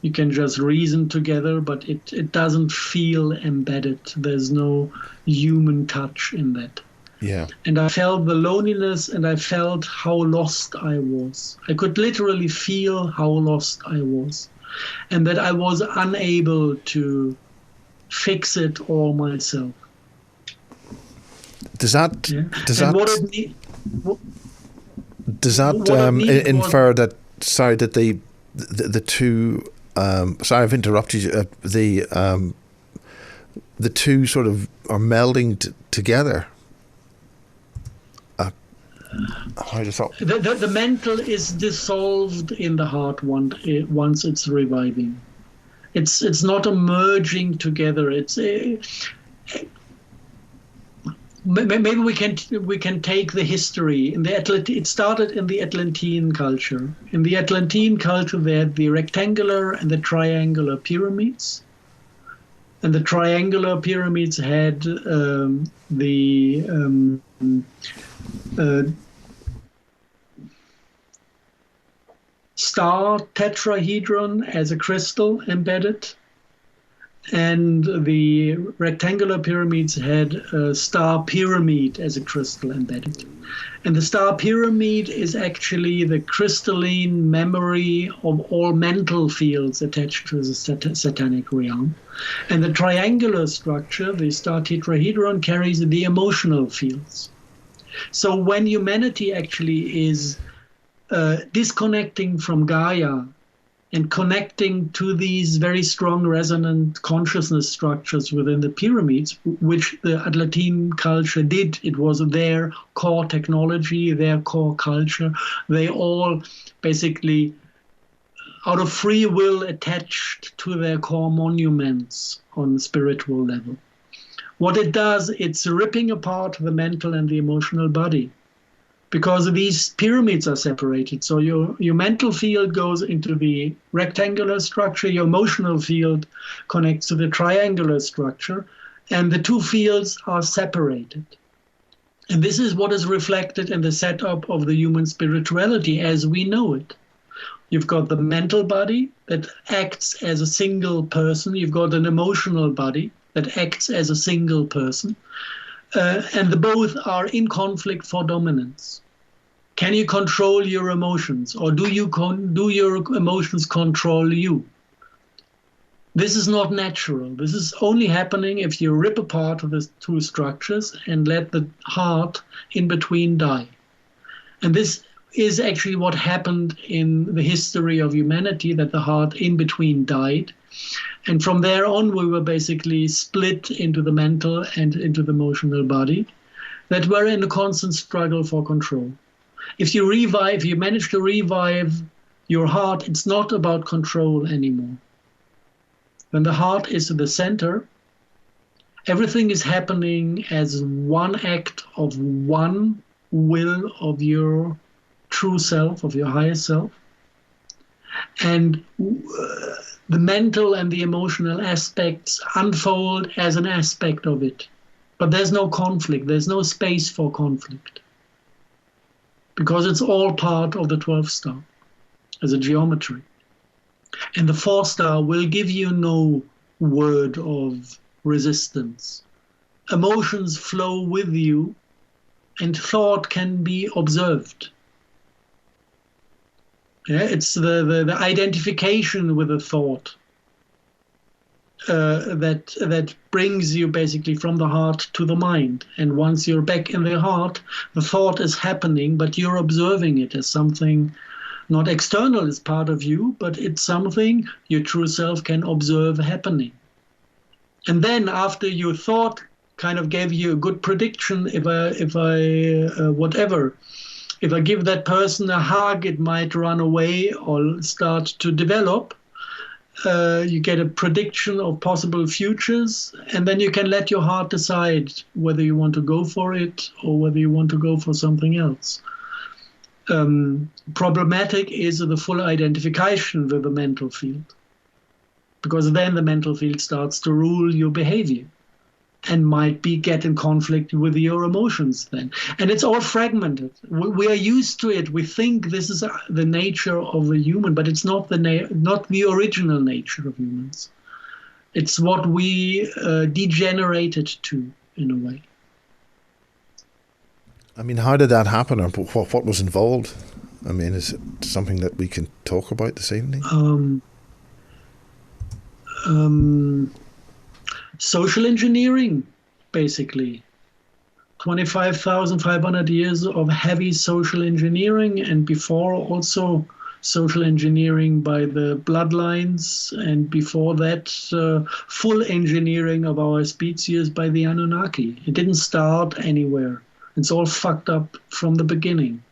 You can just reason together, but it doesn't feel embedded. There's no human touch in that. Yeah. And I felt the loneliness, and I felt how lost I was. I could literally feel how lost I was, and that I was unable to fix it all myself. Does that infer that? Sorry, that the two. Sorry, I've interrupted you. The two sort of are melding together. The mental is dissolved in the heart once it's reviving. It's not a merging together. Maybe we can take the history. It started in the Atlantean culture. In the Atlantean culture, they had the rectangular and the triangular pyramids. And the triangular pyramids had the star tetrahedron as a crystal embedded, and the rectangular pyramids had a star pyramid as a crystal embedded. And the star pyramid is actually the crystalline memory of all mental fields attached to the satanic realm. And the triangular structure, the star tetrahedron, carries the emotional fields. So when humanity actually is disconnecting from Gaia and connecting to these very strong resonant consciousness structures within the pyramids, which the Atlantean culture did, it was their core technology, their core culture. They all basically, out of free will, attached to their core monuments on the spiritual level. What it does, it's ripping apart the mental and the emotional body, because these pyramids are separated. So your mental field goes into the rectangular structure, your emotional field connects to the triangular structure, and the two fields are separated. And this is what is reflected in the setup of the human spirituality as we know it. You've got the mental body that acts as a single person. You've got an emotional body that acts as a single person. And the both are in conflict for dominance. Can you control your emotions, or do your emotions control you? This is not natural. This is only happening if you rip apart the two structures and let the heart in between die. And this is actually what happened in the history of humanity, that the heart in between died. And from there on, we were basically split into the mental and into the emotional body that were in a constant struggle for control. If you manage to revive your heart, it's not about control anymore. When the heart is the center Everything is happening as one act of one will of your true self, of your higher self. And the mental and the emotional aspects unfold as an aspect of it. But there's no conflict. There's no space for conflict. Because it's all part of the 12th star as a geometry. And the 4th star will give you no word of resistance. Emotions flow with you, and thought can be observed. Yeah, it's the identification with a thought that brings you basically from the heart to the mind. And once you're back in the heart, the thought is happening, but you're observing it as something not external, as part of you, but it's something your true self can observe happening. And then after your thought kind of gave you a good prediction, if I give that person a hug, it might run away or start to develop. You get a prediction of possible futures, and then you can let your heart decide whether you want to go for it or whether you want to go for something else. Problematic is the full identification with the mental field, because then the mental field starts to rule your behavior and might get in conflict with your emotions then. And it's all fragmented. We are used to it. We think this is the nature of a human, but it's not not the original nature of humans. It's what we degenerated to, in a way. I mean, how did that happen, or what was involved? I mean, is it something that we can talk about this evening? Social engineering, basically. 25,500 years of heavy social engineering, and before also social engineering by the bloodlines, and before that full engineering of our species by the Anunnaki. It didn't start anywhere. It's all fucked up from the beginning.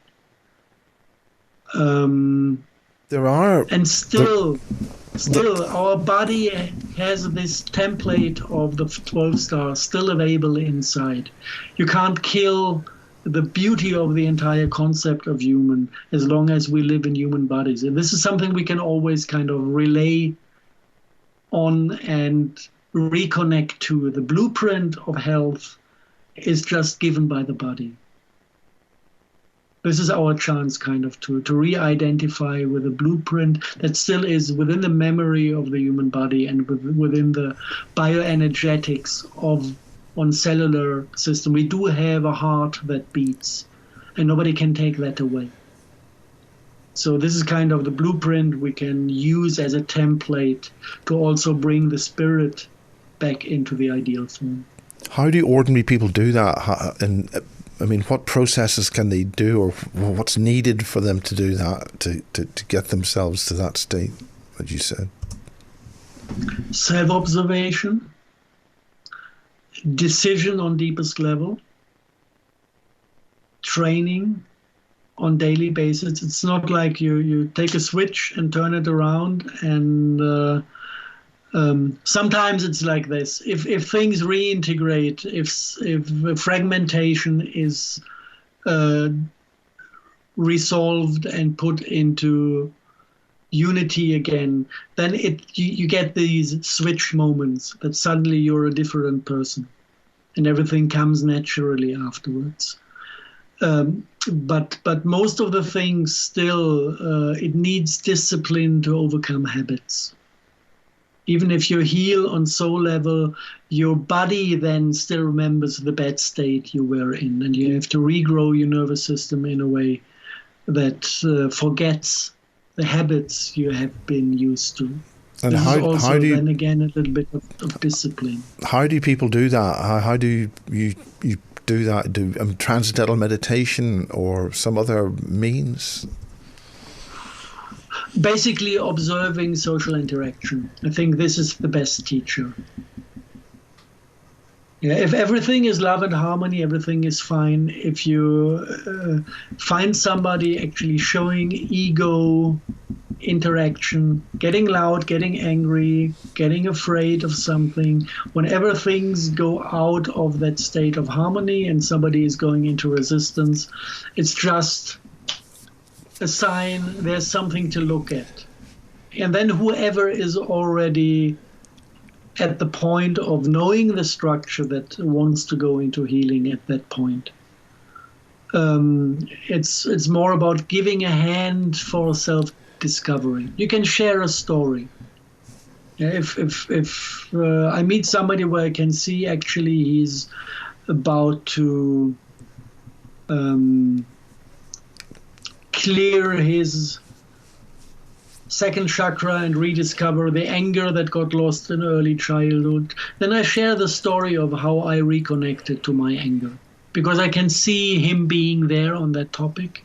Still, our body has this template of the 12 stars still available inside. You can't kill the beauty of the entire concept of human as long as we live in human bodies. And this is something we can always kind of relay on and reconnect to. The blueprint of health is just given by the body. This is our chance kind of to re-identify with a blueprint that still is within the memory of the human body and within the bioenergetics of one cellular system. We do have a heart that beats, and nobody can take that away. So this is kind of the blueprint we can use as a template to also bring the spirit back into the ideal form. How do ordinary people do that? I mean, what processes can they do, or what's needed for them to do that, to get themselves to that state, as you said? Self-observation, decision on deepest level, training on daily basis. It's not like you take a switch and turn it around and sometimes it's like this. If things reintegrate, if fragmentation is resolved and put into unity again, then you get these switch moments that suddenly you're a different person, and everything comes naturally afterwards. But most of the things still, it needs discipline to overcome habits. Even if you heal on soul level, your body then still remembers the bad state you were in, and you have to regrow your nervous system in a way that forgets the habits you have been used to. And this how do you, then again a little bit of discipline. How do people do that? How do you do that? Do transcendental meditation or some other means? Basically observing social interaction. I think this is the best teacher. Yeah, if everything is love and harmony, everything is fine. If you find somebody actually showing ego interaction, getting loud, getting angry, getting afraid of something, whenever things go out of that state of harmony and somebody is going into resistance, it's just a sign there's something to look at. And then whoever is already at the point of knowing the structure that wants to go into healing at that point, it's more about giving a hand for self-discovery. You can share a story. If I meet somebody where I can see actually he's about to clear his second chakra and rediscover the anger that got lost in early childhood, then I share the story of how I reconnected to my anger, because I can see him being there on that topic.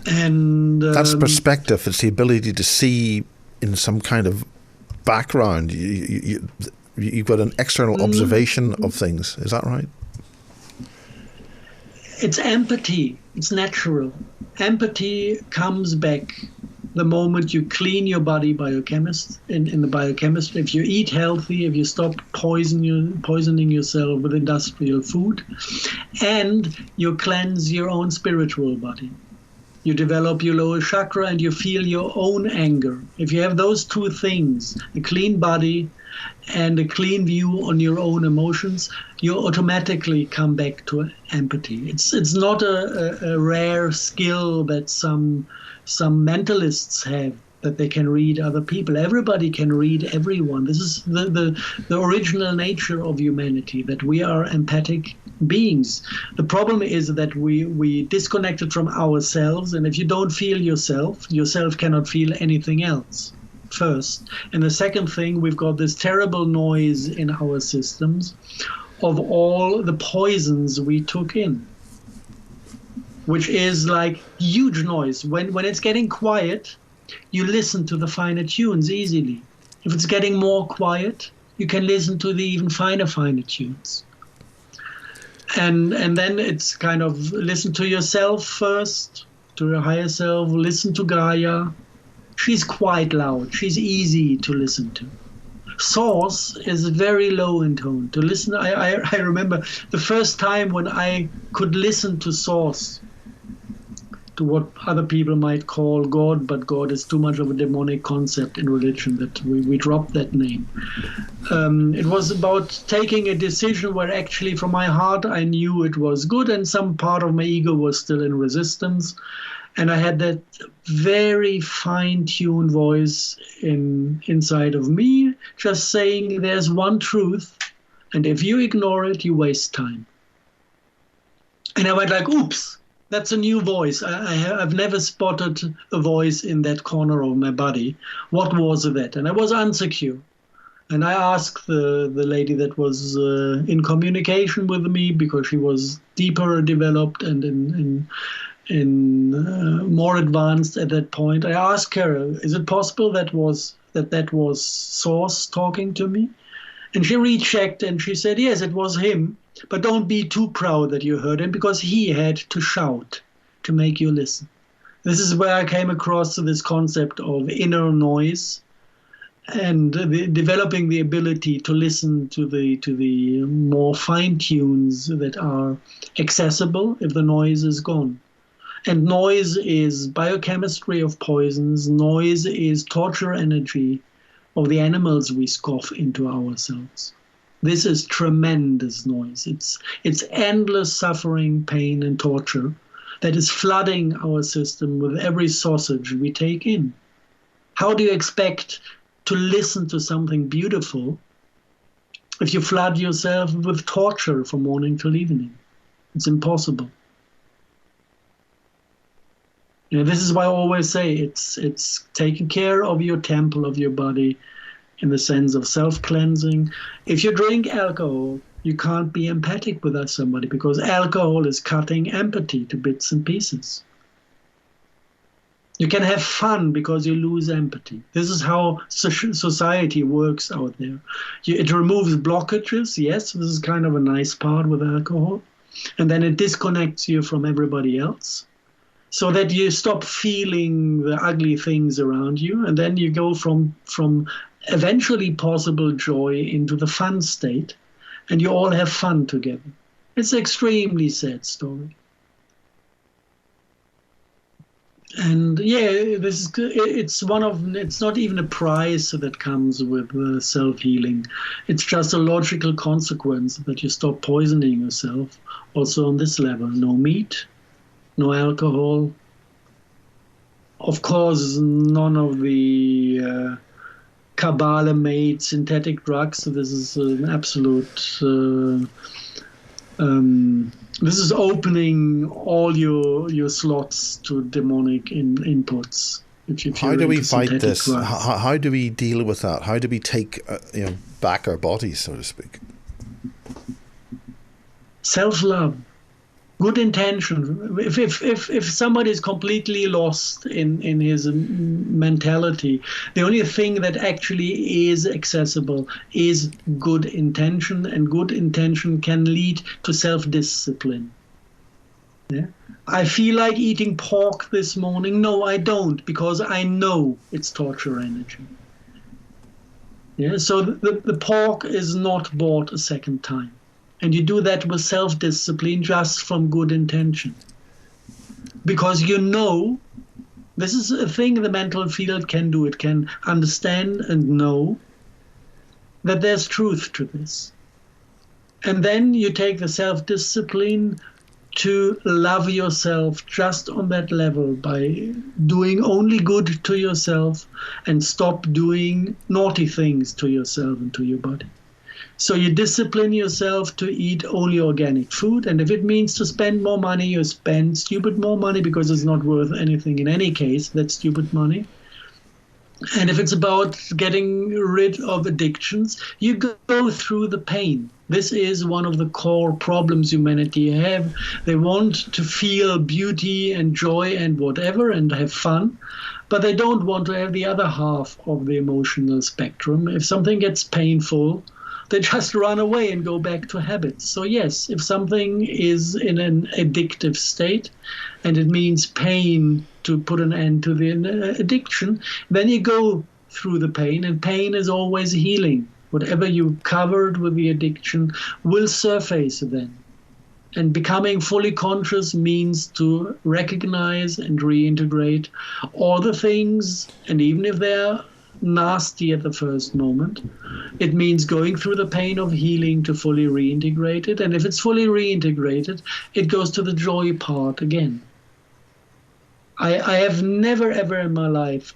And that's perspective. It's the ability to see in some kind of background. You've got an external observation of things. Is that right? It's empathy. It's natural. Empathy comes back the moment you clean your body in the biochemistry. If you eat healthy, if you stop poisoning yourself with industrial food, and you cleanse your own spiritual body. You develop your lower chakra and you feel your own anger. If you have those two things, a clean body and a clean view on your own emotions, you automatically come back to empathy. It's not a rare skill that some mentalists have, that they can read other people. Everybody can read everyone. This is the original nature of humanity, that we are empathic beings. The problem is that we disconnected from ourselves, and if you don't feel yourself cannot feel anything else. First. And the second thing, we've got this terrible noise in our systems of all the poisons we took in, which is like huge noise. When it's getting quiet, you listen to the finer tunes easily. If it's getting more quiet, you can listen to the even finer tunes. And then it's kind of listen to yourself first, to your higher self, listen to Gaia. She's quite loud. She's easy to listen to. Source is very low in tone. To listen, I remember the first time when I could listen to Source, to what other people might call God, but God is too much of a demonic concept in religion that we dropped that name. It was about taking a decision where actually from my heart I knew it was good, and some part of my ego was still in resistance. And I had that very fine-tuned voice inside of me, just saying there's one truth, and if you ignore it, you waste time. And I went like, oops, that's a new voice. I've never spotted a voice in that corner of my body. What was that? And I was unsecure. And I asked the lady that was in communication with me, because she was deeper developed and more advanced at that point. I asked her, is it possible that was Source talking to me? And she rechecked and she said, yes, it was him, but don't be too proud that you heard him, because he had to shout to make you listen. This is where I came across this concept of inner noise, and developing the ability to listen to the more fine tunes that are accessible if the noise is gone. And noise is biochemistry of poisons. Noise is torture energy of the animals we scoff into ourselves. This is tremendous noise. It's endless suffering, pain, and torture that is flooding our system with every sausage we take in. How do you expect to listen to something beautiful if you flood yourself with torture from morning till evening? It's impossible. You know, this is why I always say it's taking care of your temple, of your body, in the sense of self-cleansing. If you drink alcohol, you can't be empathic with somebody, because alcohol is cutting empathy to bits and pieces. You can have fun because you lose empathy. This is how society works out there. It removes blockages. Yes, this is kind of a nice part with alcohol. And then it disconnects you from everybody else. so that you stop feeling the ugly things around you, and then you go from eventually possible joy into the fun state, and you all have fun together. It's an extremely sad story. And yeah, it's not even a prize that comes with self-healing. It's just a logical consequence that you stop poisoning yourself. Also on this level, no meat, no alcohol. Of course, none of the Kabbalah-made synthetic drugs. So this is an absolute. This is opening all your slots to demonic inputs. How do we fight this? How do we deal with that? How do we take back our bodies, so to speak? Self-love, good intention. If somebody is completely lost in his mentality, the only thing that actually is accessible is good intention, and good intention can lead to self-discipline. Yeah? I feel like eating pork this morning. No, I don't, because I know it's torture energy. Yeah, so the pork is not bought a second time. And you do that with self-discipline, just from good intention. Because you know, this is a thing the mental field can do. It can understand and know that there's truth to this. And then you take the self-discipline to love yourself just on that level by doing only good to yourself and stop doing naughty things to yourself and to your body. So you discipline yourself to eat only organic food. And if it means to spend more money, you spend stupid more money because it's not worth anything in any case. That's stupid money. And if it's about getting rid of addictions, you go through the pain. This is one of the core problems humanity have. They want to feel beauty and joy and whatever and have fun, but they don't want to have the other half of the emotional spectrum. If something gets painful, they just run away and go back to habits. So yes, if something is in an addictive state and it means pain to put an end to the addiction, then you go through the pain, and pain is always healing. Whatever you covered with the addiction will surface then. And becoming fully conscious means to recognize and reintegrate all the things, and even if they're nasty at the first moment, it means going through the pain of healing to fully reintegrate it. And if it's fully reintegrated, it goes to the joy part again. I have never ever in my life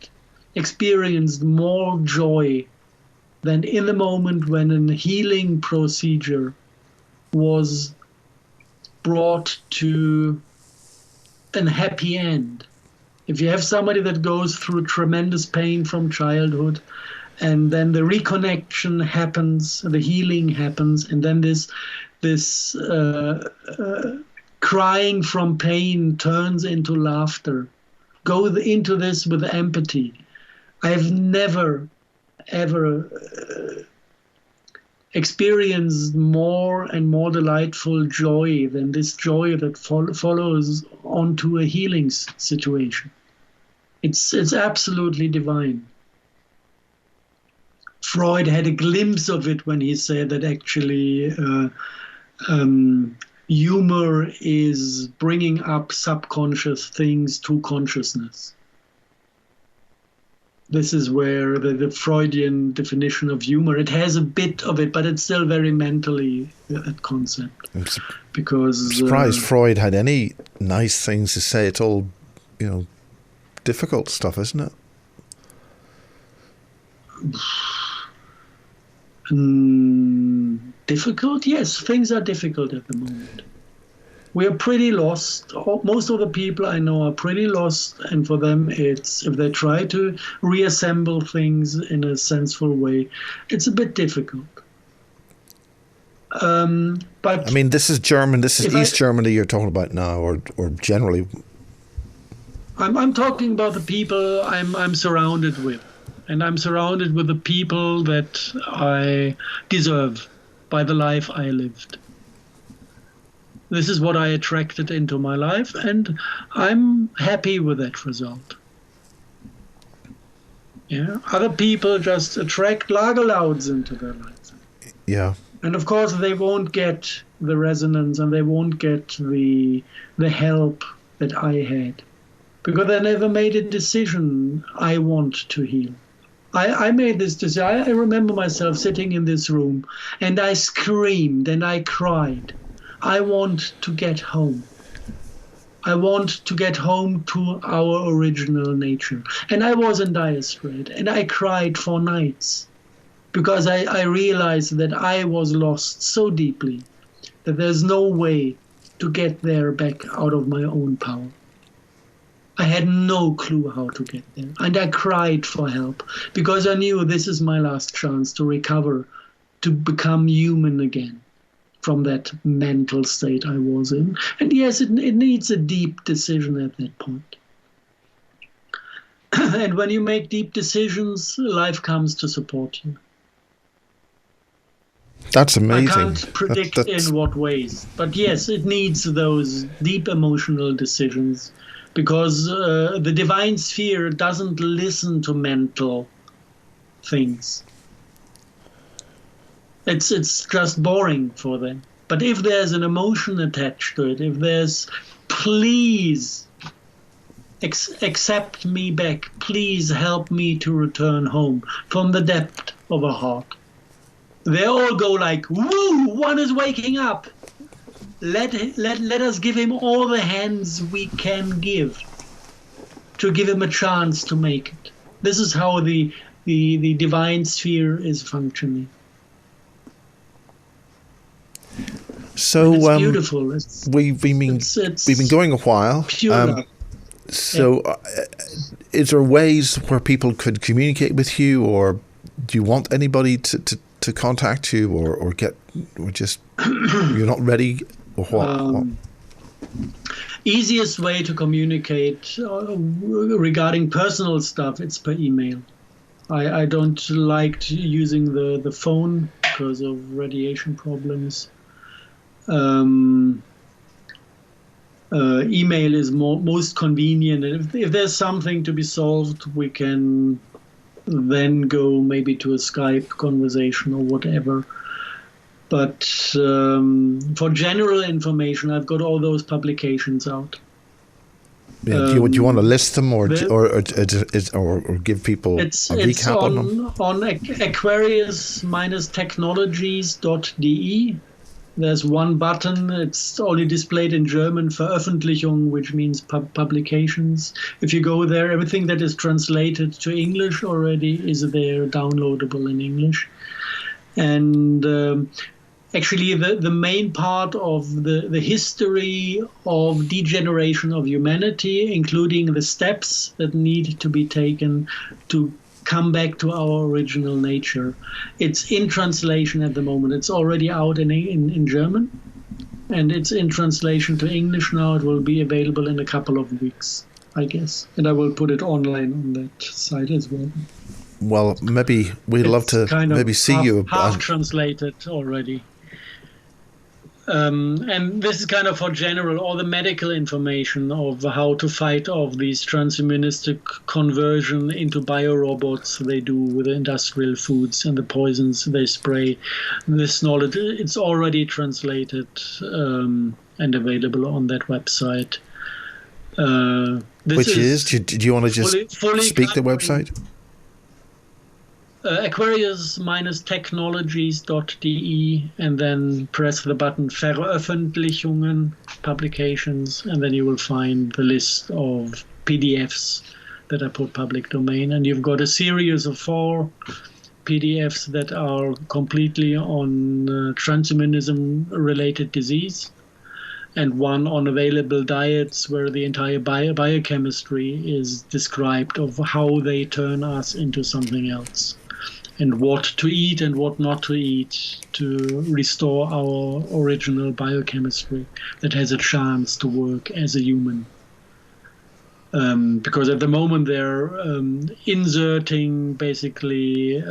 experienced more joy than in the moment when a healing procedure was brought to a happy end. If you have somebody that goes through tremendous pain from childhood, and then the reconnection happens, the healing happens, and then this crying from pain turns into laughter. Go into this with empathy. I've never, ever experienced more and more delightful joy than this joy that follows onto a healing situation. It's absolutely divine. Freud had a glimpse of it when he said that actually humor is bringing up subconscious things to consciousness. This is where the Freudian definition of humor, it has a bit of it, but it's still very mentally that concept. I'm because surprised Freud had any nice things to say. It's all, difficult stuff, isn't it? Difficult? Yes, things are difficult at the moment. We are pretty lost. Most of the people I know are pretty lost, and for them it's, if they try to reassemble things in a sensible way, it's a bit difficult. But I mean, this is German, this is East Germany you're talking about now, or generally? I'm talking about the people I'm surrounded with. And I'm surrounded with the people that I deserve by the life I lived. This is what I attracted into my life, and I'm happy with that result. Yeah, other people just attract Lagerlouds into their lives. Yeah. And of course, they won't get the resonance, and they won't get the help that I had, because I never made a decision. I want to heal. I made this decision. I remember myself sitting in this room, and I screamed and I cried. I want to get home. I want to get home to our original nature. And I was in dire strait, and I cried for nights, because I realized that I was lost so deeply that there's no way to get there back out of my own power. I had no clue how to get there. And I cried for help, because I knew this is my last chance to recover, to become human again from that mental state I was in. And yes, it needs a deep decision at that point. And when you make deep decisions, life comes to support you. That's amazing. I can't predict in what ways. But yes, it needs those deep emotional decisions, because the divine sphere doesn't listen to mental things. It's just boring for them. But if there's an emotion attached to it, if there's, please accept me back, please help me to return home from the depth of a heart, they all go like, woo, one is waking up. Let us give him all the hands we can give to give him a chance to make it. This is how the divine sphere is functioning. So it's beautiful. We've been going a while. So, is there ways where people could communicate with you, or do you want anybody to contact you, or just you're not ready, or what? Easiest way to communicate regarding personal stuff, it's per email. I don't like using the phone because of radiation problems. Email is most convenient. And if there's something to be solved, we can then go maybe to a Skype conversation or whatever. But for general information, I've got all those publications out. Yeah, do you want to list them, or give people a recap on them? On Aquarius-technologies.de. There's one button. It's only displayed in German, Veröffentlichung, which means publications. If you go there, everything that is translated to English already is there, downloadable in English. And actually, the main part of the history of degeneration of humanity, including the steps that need to be taken to come back to our original nature. It's in translation at the moment. It's already out in German, and it's in translation to English now. It will be available in a couple of weeks, I guess. And I will put it online on that site as well. Well, maybe we'd love to maybe see you. Half translated already. And this is kind of for general, all the medical information of how to fight off these transhumanistic conversion into biorobots they do with the industrial foods and the poisons they spray. This knowledge, it's already translated and available on that website. Which is, do you want to just speak the website? Aquarius-technologies.de, and then press the button Veröffentlichungen, publications, and then you will find the list of PDFs that I put public domain. And you've got a series of 4 PDFs that are completely on transhumanism-related disease, and one on available diets where the entire biochemistry is described of how they turn us into something else, and what to eat and what not to eat to restore our original biochemistry that has a chance to work as a human. Because at the moment they're inserting basically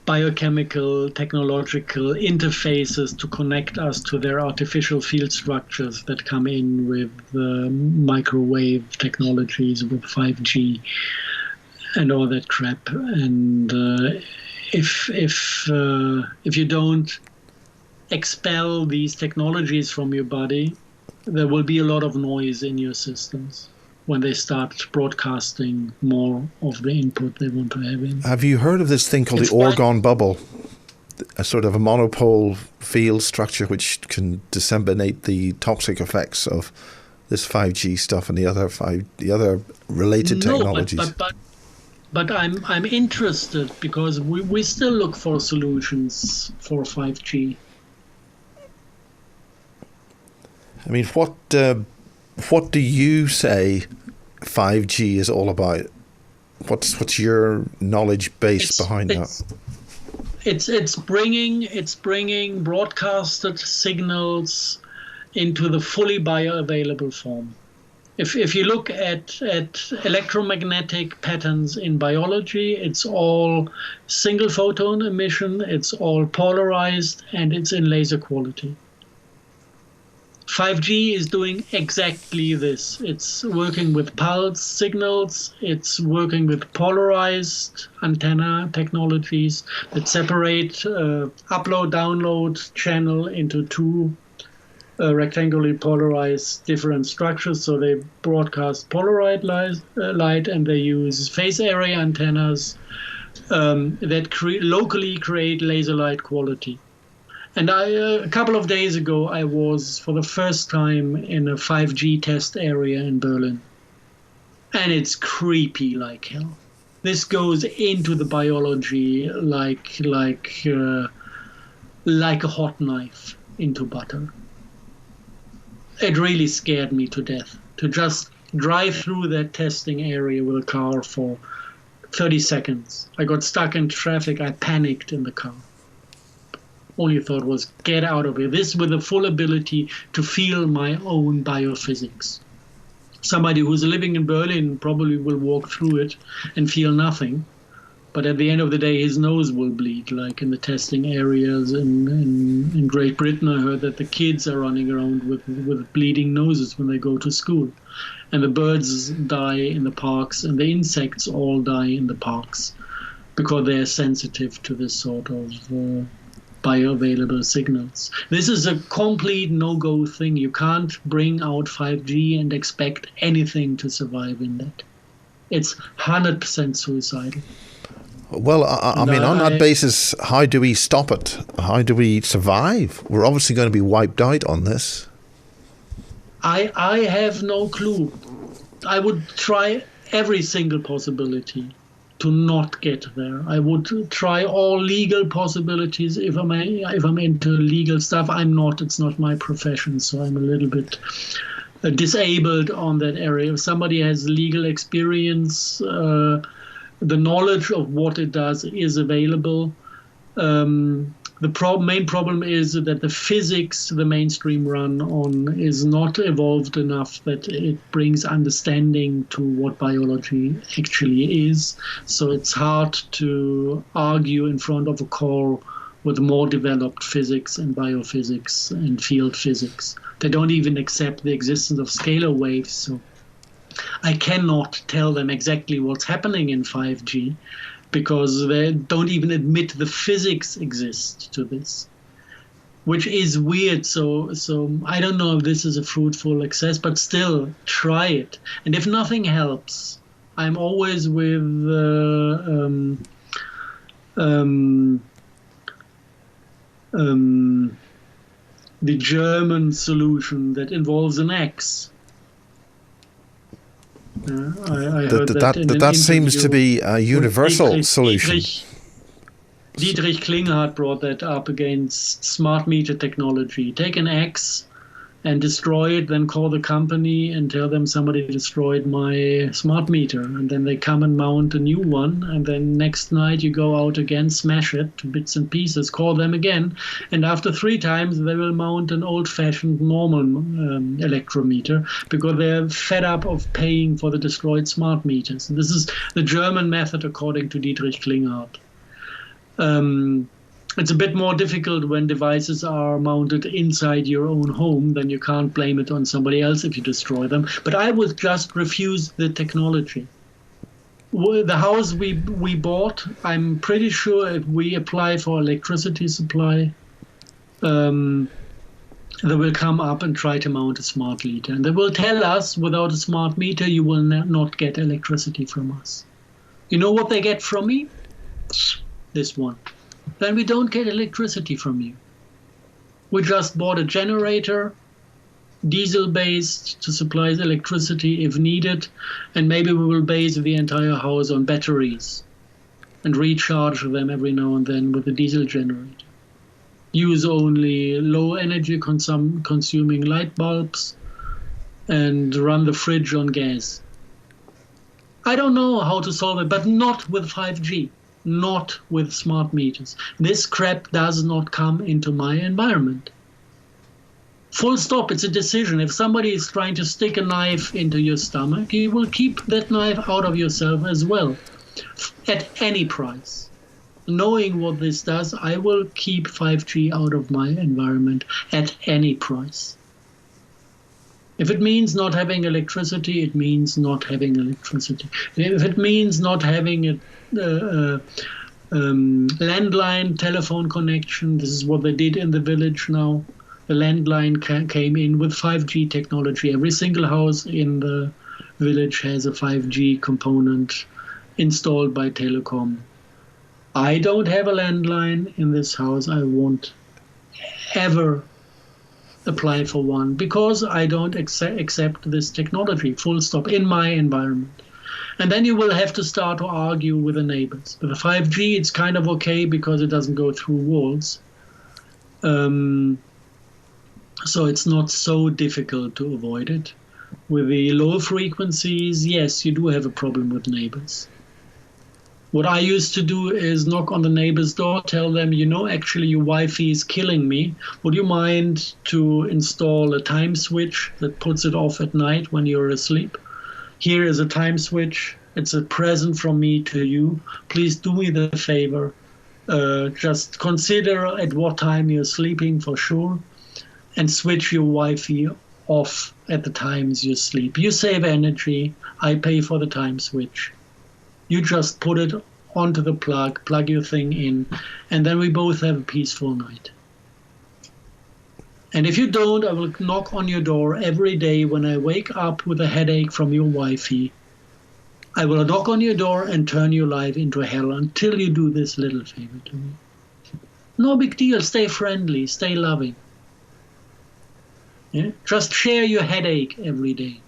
biochemical, technological interfaces to connect us to their artificial field structures that come in with microwave technologies, with 5G and all that crap. And if you don't expel these technologies from your body, there will be a lot of noise in your systems when they start broadcasting more of the input they want to have in. Have you heard of this thing called the orgone bubble? A sort of a monopole field structure which can disseminate the toxic effects of this 5G stuff and the other related technologies. But I'm interested because we still look for solutions for 5G. I mean, what do you say 5G is all about? What's your knowledge base behind that? It's bringing broadcasted signals into the fully bioavailable form. If you look at electromagnetic patterns in biology, it's all single photon emission, it's all polarized, and it's in laser quality. 5G is doing exactly this. It's working with pulse signals. It's working with polarized antenna technologies that separate upload-download channel into two rectangularly polarized different structures. So they broadcast polarized light, and they use phase area antennas that locally create laser light quality. And a couple of days ago, I was for the first time in a 5G test area in Berlin. And it's creepy like hell. This goes into the biology like a hot knife into butter. It really scared me to death to just drive through that testing area with a car for 30 seconds. I got stuck in traffic. I panicked in the car. Only thought was, get out of here. This with the full ability to feel my own biophysics. Somebody who's living in Berlin probably will walk through it and feel nothing. But at the end of the day, his nose will bleed, like in the testing areas in Great Britain. I heard that the kids are running around with bleeding noses when they go to school. And the birds die in the parks, and the insects all die in the parks because they're sensitive to this sort of bioavailable signals. This is a complete no-go thing. You can't bring out 5G and expect anything to survive in that. It's 100% suicidal. Well, I mean, on that basis, how do we stop it? How do we survive? We're obviously going to be wiped out on this. I have no clue. I would try every single possibility to not get there. I would try all legal possibilities if I'm into legal stuff. I'm not. It's not my profession, so I'm a little bit disabled on that area. If somebody has legal experience, the knowledge of what it does is available. The main problem is that the physics the mainstream run on is not evolved enough that it brings understanding to what biology actually is. So it's hard to argue in front of a call with more developed physics and biophysics and field physics. They don't even accept the existence of scalar waves. So I cannot tell them exactly what's happening in 5G because they don't even admit the physics exists to this, which is weird. So I don't know if this is a fruitful access, but still try it. And if nothing helps, I'm always with the German solution that involves an X. I heard that seems to be a universal solution. Dietrich Klinghardt brought that up against smart meter technology. Take an X and destroy it, then call the company and tell them somebody destroyed my smart meter. And then they come and mount a new one. And then next night you go out again, smash it to bits and pieces, call them again. And after 3 times, they will mount an old-fashioned normal electrometer because they're fed up of paying for the destroyed smart meters. And this is the German method according to Dietrich Klinghardt. It's a bit more difficult when devices are mounted inside your own home. Then you can't blame it on somebody else if you destroy them. But I would just refuse the technology. The house we bought, I'm pretty sure if we apply for electricity supply, they will come up and try to mount a smart meter. And they will tell us, without a smart meter, you will not get electricity from us. You know what they get from me? This one. Then we don't get electricity from you. We just bought a generator, diesel-based, to supply electricity if needed, and maybe we will base the entire house on batteries and recharge them every now and then with a diesel generator. Use only low energy consuming light bulbs and run the fridge on gas. I don't know how to solve it, but not with 5G, not with smart meters. This crap does not come into my environment. Full stop, it's a decision. If somebody is trying to stick a knife into your stomach, you will keep that knife out of yourself as well, at any price. Knowing what this does, I will keep 5G out of my environment at any price. If it means not having electricity, it means not having electricity. If it means not having a landline telephone connection, this is what they did in the village now. The landline came in with 5G technology. Every single house in the village has a 5G component installed by Telecom. I don't have a landline in this house. I won't ever apply for one because I don't accept this technology, full stop, in my environment. And then you will have to start to argue with the neighbors. With the 5G, it's kind of okay because it doesn't go through walls. So it's not so difficult to avoid it. With the low frequencies, yes, you do have a problem with neighbors. What I used to do is knock on the neighbor's door, tell them, you know, actually your Wi-Fi is killing me. Would you mind to install a time switch that puts it off at night when you're asleep? Here is a time switch. It's a present from me to you. Please do me the favor. Just consider at what time you're sleeping for sure and switch your Wi-Fi off at the times you sleep. You save energy. I pay for the time switch. You just put it onto the plug your thing in, and then we both have a peaceful night. And if you don't, I will knock on your door every day when I wake up with a headache from your Wi-Fi. I will knock on your door and turn your life into hell until you do this little favor to me. No big deal. Stay friendly. Stay loving. Yeah? Just share your headache every day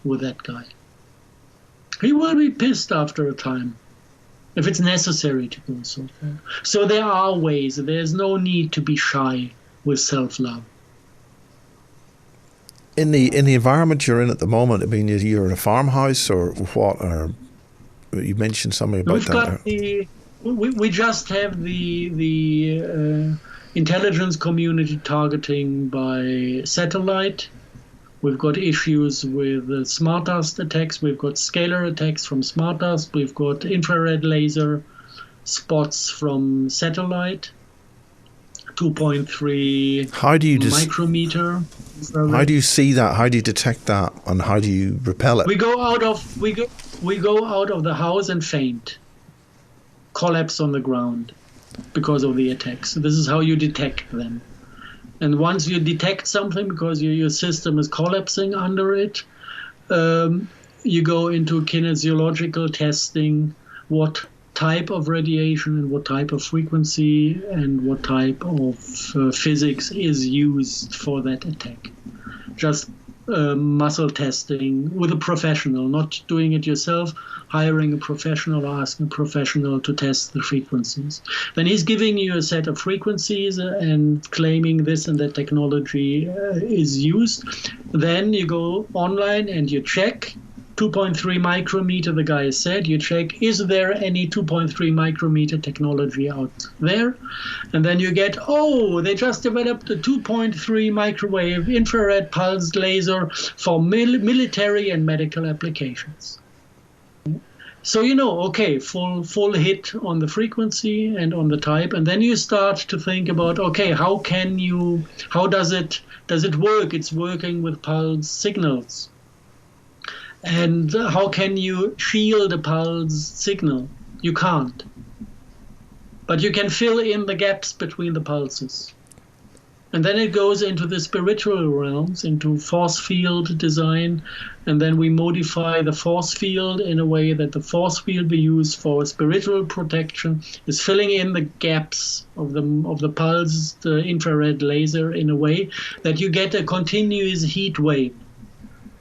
with that guy. He will be pissed after a time, if it's necessary to go so far. So there are ways. There's no need to be shy with self-love. In the environment you're in at the moment, I mean, you're in a farmhouse or what? Or you mentioned something about that. We just have the intelligence community targeting by satellite. We've got issues with smart dust attacks. We've got scalar attacks from smart dust. We've got infrared laser spots from satellite. 2.3 micrometer. How do you see that? How do you detect that? And how do you repel it? We go out of the house and faint, collapse on the ground because of the attacks. This is how you detect them. And once you detect something because your system is collapsing under it, you go into kinesiological testing, what type of radiation and what type of frequency and what type of physics is used for that attack. Just muscle testing with a professional, not doing it yourself, hiring a professional or asking a professional to test the frequencies. Then he's giving you a set of frequencies and claiming this and that technology is used. Then you go online and you check 2.3 micrometer, the guy said, you check, is there any 2.3 micrometer technology out there? And then you get, oh, they just developed a 2.3 microwave infrared pulsed laser for military and medical applications. So okay, full hit on the frequency and on the type, and then you start to think about, okay, how does it work? It's working with pulse signals. And how can you shield a pulse signal? You can't. But you can fill in the gaps between the pulses. And then it goes into the spiritual realms, into force field design. And then we modify the force field in a way that the force field we use for spiritual protection is filling in the gaps of the pulse, the infrared laser, in a way that you get a continuous heat wave.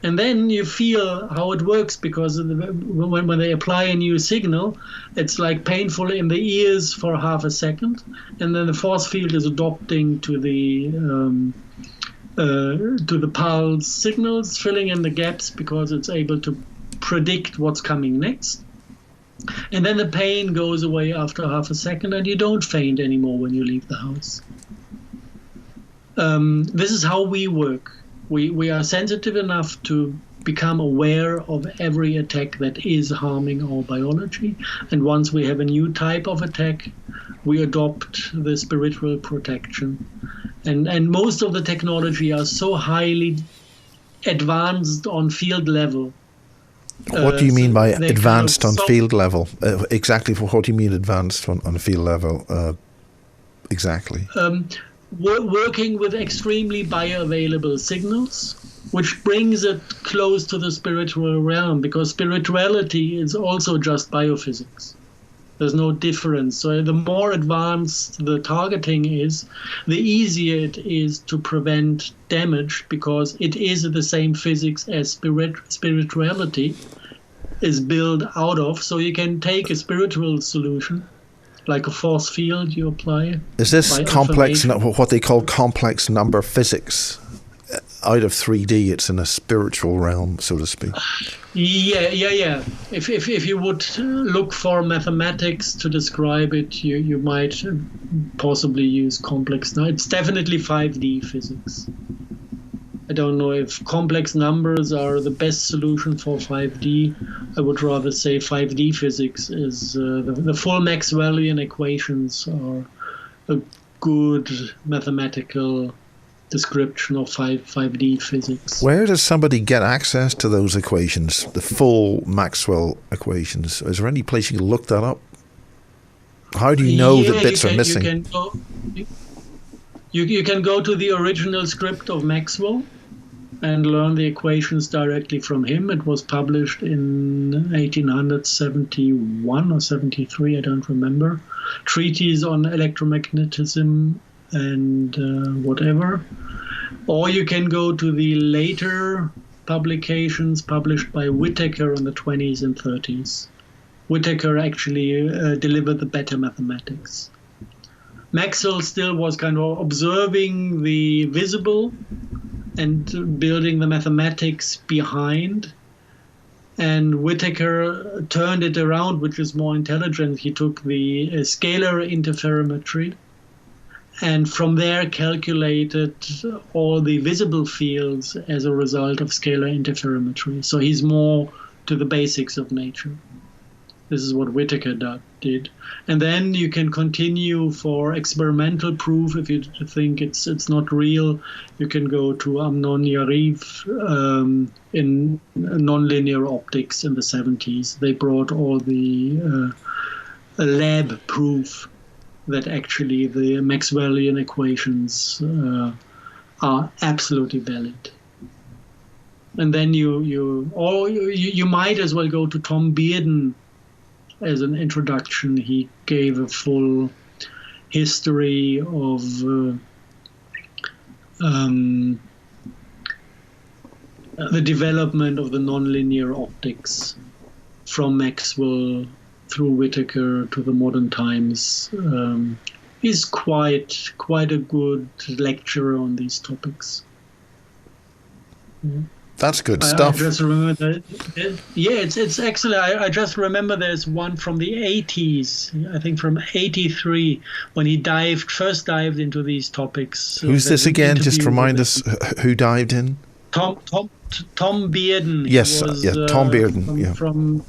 And then you feel how it works, because when they apply a new signal, it's like painful in the ears for half a second, and then the force field is adopting to the pulse signals, filling in the gaps because it's able to predict what's coming next. And then the pain goes away after half a second, and you don't faint anymore when you leave the house. This is how we work. We are sensitive enough to become aware of every attack that is harming our biology. And once we have a new type of attack, we adopt the spiritual protection. And most of the technology are so highly advanced on field level. What do you mean by advanced on field level? Exactly, what do you mean advanced on field level? Exactly. Working with extremely bioavailable signals, which brings it close to the spiritual realm, because spirituality is also just biophysics. There's no difference. So the more advanced the targeting is, the easier it is to prevent damage, because it is the same physics as spirituality is built out of. So you can take a spiritual solution, like a force field you apply. Is this complex, what they call complex number physics? Out of 3D, it's in a spiritual realm, so to speak. Yeah. If you would look for mathematics to describe it, you might possibly use complex. Now, it's definitely 5D physics. I don't know if complex numbers are the best solution for 5D. I would rather say 5D physics is the full Maxwellian equations are a good mathematical description of 5D physics. Where does somebody get access to those equations, the full Maxwell equations? Is there any place you can look that up? How do you know that bits are missing? You can go to the original script of Maxwell and learn the equations directly from him. It was published in 1871 or 73, I don't remember. Treatise on electromagnetism and whatever. Or you can go to the later publications published by Whittaker in the 20s and 30s. Whittaker actually delivered the better mathematics. Maxwell still was kind of observing the visible and building the mathematics behind. And Whittaker turned it around, which is more intelligent. He took the scalar interferometry and from there calculated all the visible fields as a result of scalar interferometry. So he's more to the basics of nature. This is what Whittaker did. And then you can continue for experimental proof. If you think it's not real, you can go to Amnon Yariv in nonlinear optics in the 70s. They brought all the lab proof that actually the Maxwellian equations are absolutely valid. And then you might as well go to Tom Bearden. As an introduction, he gave a full history of the development of the nonlinear optics from Maxwell through Whittaker to the modern times. He's quite a good lecturer on these topics. That's good stuff. I just remember that. It's excellent. I just remember there's one from the 80s, I think from 83, when he first dived into these topics. Who's this again? Just remind us who dived in. Tom Bearden. Yes, Tom Bearden. From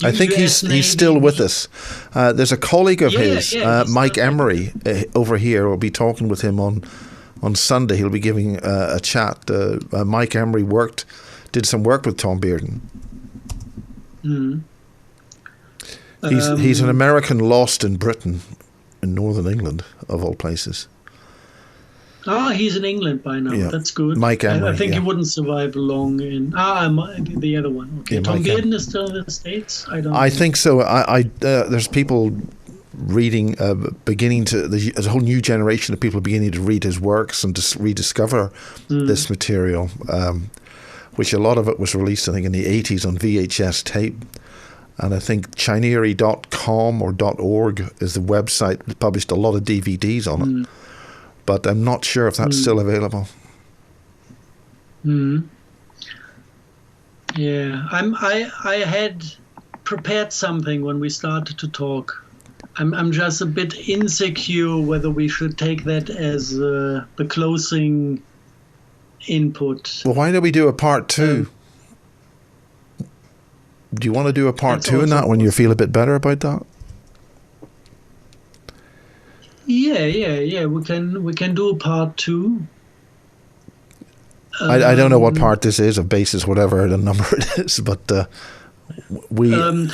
I think he's still with us. There's a colleague of his, Mike Emery, over here. We'll be talking with him on Sunday. He'll be giving a chat. Mike Emery did some work with Tom Bearden. Mm. He's an American lost in Britain, in Northern England, of all places. He's in England by now. Yeah. That's good. Mike Emery, I think he wouldn't survive long in... the other one. Okay, yeah, Tom Bearden is still in the States? I think so. There's people reading, there's a whole new generation of people beginning to read his works and to rediscover this material, which a lot of it was released, I think, in the 80s on VHS tape. And I think chinery.com or .org is the website that published a lot of DVDs on it. But I'm not sure if that's still available. Yeah, I had prepared something when we started to talk. I'm just a bit insecure whether we should take that as the closing input. Well, why don't we do a part 2? Do you want to do a part 2 in that when you feel a bit better about that? Yeah. We can do a part 2. I don't know what part this is, of basis, whatever the number it is, but we. Maybe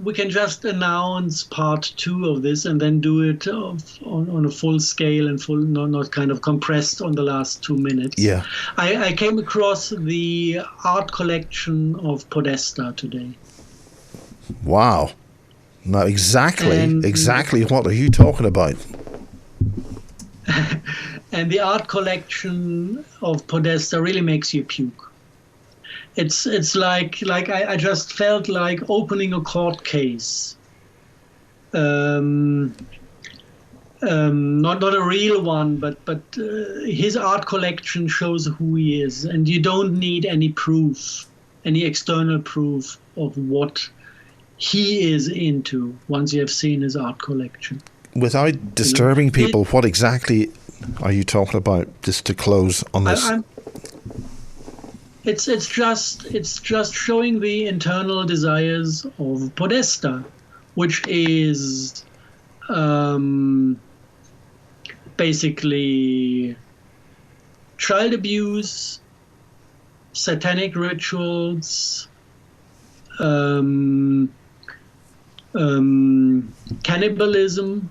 we can just announce part 2 of this and then do it on a full scale and not kind of compressed on the last 2 minutes. Yeah. I came across the art collection of Podesta today. Wow. Now, exactly what are you talking about? And the art collection of Podesta really makes you puke. It's like I just felt like opening a court case. Not a real one, but his art collection shows who he is, and you don't need any proof, any external proof of what he is into once you have seen his art collection. Without disturbing people, what exactly are you talking about, just to close on this? It's just showing the internal desires of Podesta, which is basically child abuse, satanic rituals, cannibalism,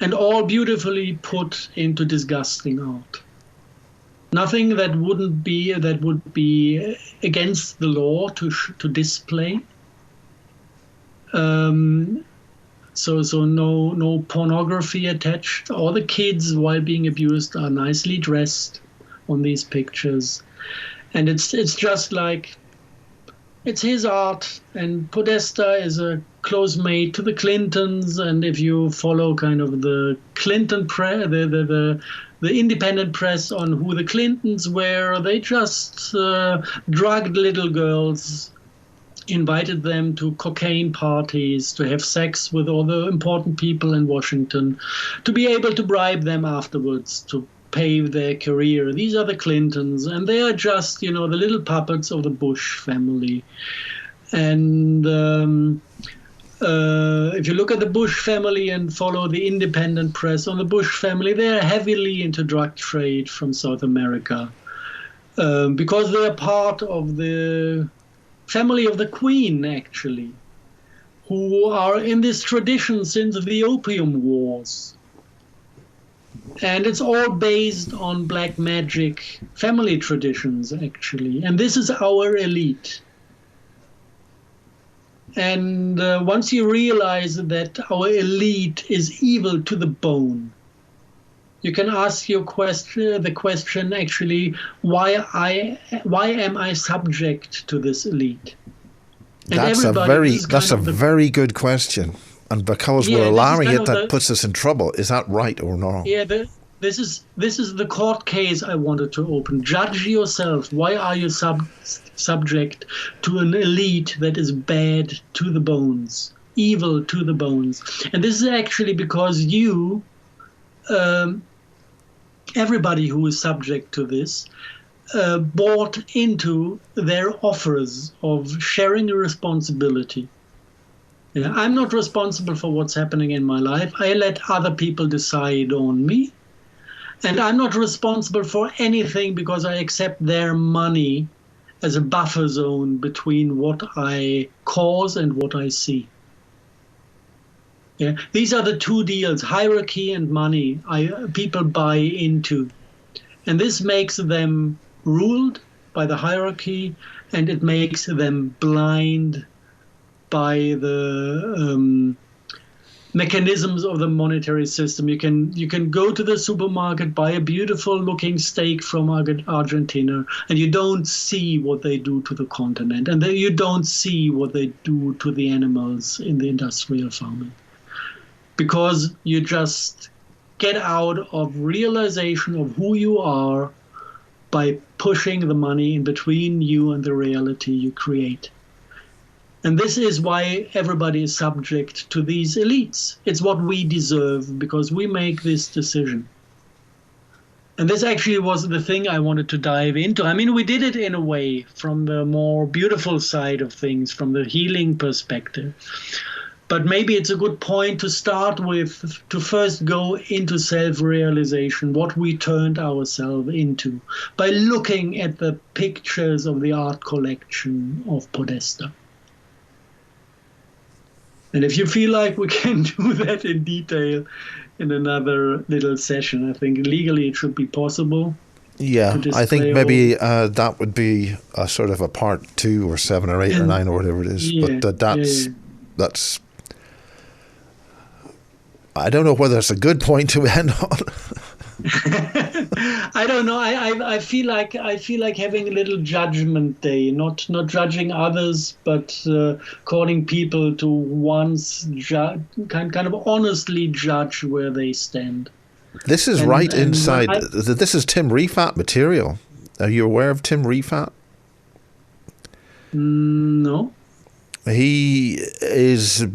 and all beautifully put into disgusting art. Nothing that would be against the law to display. So no pornography attached. All the kids, while being abused, are nicely dressed on these pictures, and it's just like, it's his art. And Podesta is a close mate to the Clintons, and if you follow kind of the Clinton press, the independent press on who the Clintons were, they just drugged little girls, invited them to cocaine parties, to have sex with all the important people in Washington, to be able to bribe them afterwards to pave their career. These are the Clintons, and they are just, the little puppets of the Bush family. And if you look at the Bush family and follow the independent press on the Bush family, they are heavily into drug trade from South America, because they are part of the family of the Queen, actually, who are in this tradition since the Opium Wars. And it's all based on black magic family traditions, actually. And this is our elite. And once you realize that our elite is evil to the bone, you can ask the question actually, why am I subject to this elite? And that's a very good question. And because we're allowing it, that puts us in trouble. Is that right or not? Yeah, this is the court case I wanted to open. Judge yourself. Why are you subject to an elite that is bad to the bones, evil to the bones? And this is actually because you, everybody who is subject to this, bought into their offers of sharing a responsibility. Yeah, I'm not responsible for what's happening in my life. I let other people decide on me. And I'm not responsible for anything because I accept their money as a buffer zone between what I cause and what I see. Yeah, these are the two deals, hierarchy and money, people buy into. And this makes them ruled by the hierarchy, and it makes them blind by the mechanisms of the monetary system. You can go to the supermarket, buy a beautiful looking steak from Argentina, and you don't see what they do to the continent, and you don't see what they do to the animals in the industrial farming, because you just get out of realization of who you are by pushing the money in between you and the reality you create. And this is why everybody is subject to these elites. It's what we deserve because we make this decision. And this actually was the thing I wanted to dive into. I mean, we did it in a way from the more beautiful side of things, from the healing perspective. But maybe it's a good point to start with, to first go into self-realization, what we turned ourselves into, by looking at the pictures of the art collection of Podesta. And if you feel like we can do that in detail in another little session, I think legally it should be possible. Yeah, I think maybe that would be a sort of a part 2 or 7 or 8 or 9 or whatever it is. Yeah, but that's I don't know whether it's a good point to end on. I don't know. I feel like having a little judgment day, not judging others, but calling people to once kind of honestly judge where they stand. This is inside. This is Tim Refat material. Are you aware of Tim Refat? No. He is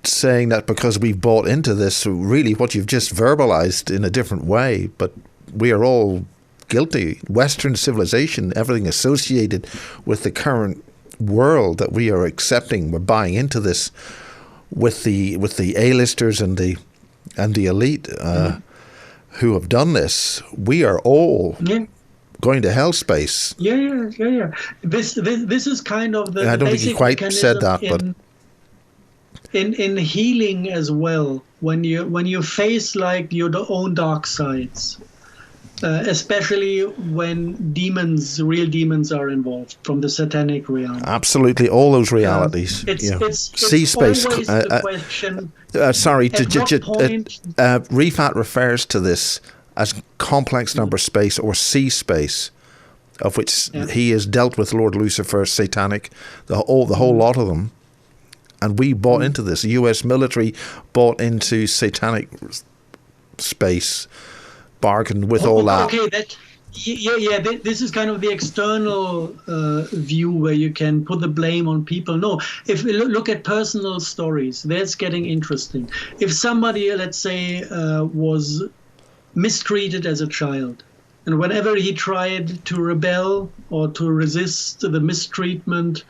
saying that because we've bought into this, really what you've just verbalized in a different way, but we are all guilty. Western civilization, everything associated with the current world that we are accepting, we're buying into this with the A-listers and the elite who have done this. We are all going to hell space. Yeah. This is kind of the. I don't think he quite said that, but. In healing as well, when you face like your own dark sides, especially when real demons are involved from the satanic realm. Absolutely, all those realities. It's sea space. Always the question. Sorry, point, Refat refers to this as complex number space or sea space, of which he has dealt with Lord Lucifer, satanic, the whole lot of them. And we bought into this. The U.S. military bought into satanic space, bargained with all that. Okay, this is kind of the external view where you can put the blame on people. No, if we look at personal stories, that's getting interesting. If somebody, let's say, was mistreated as a child, and whenever he tried to rebel or to resist the mistreatment,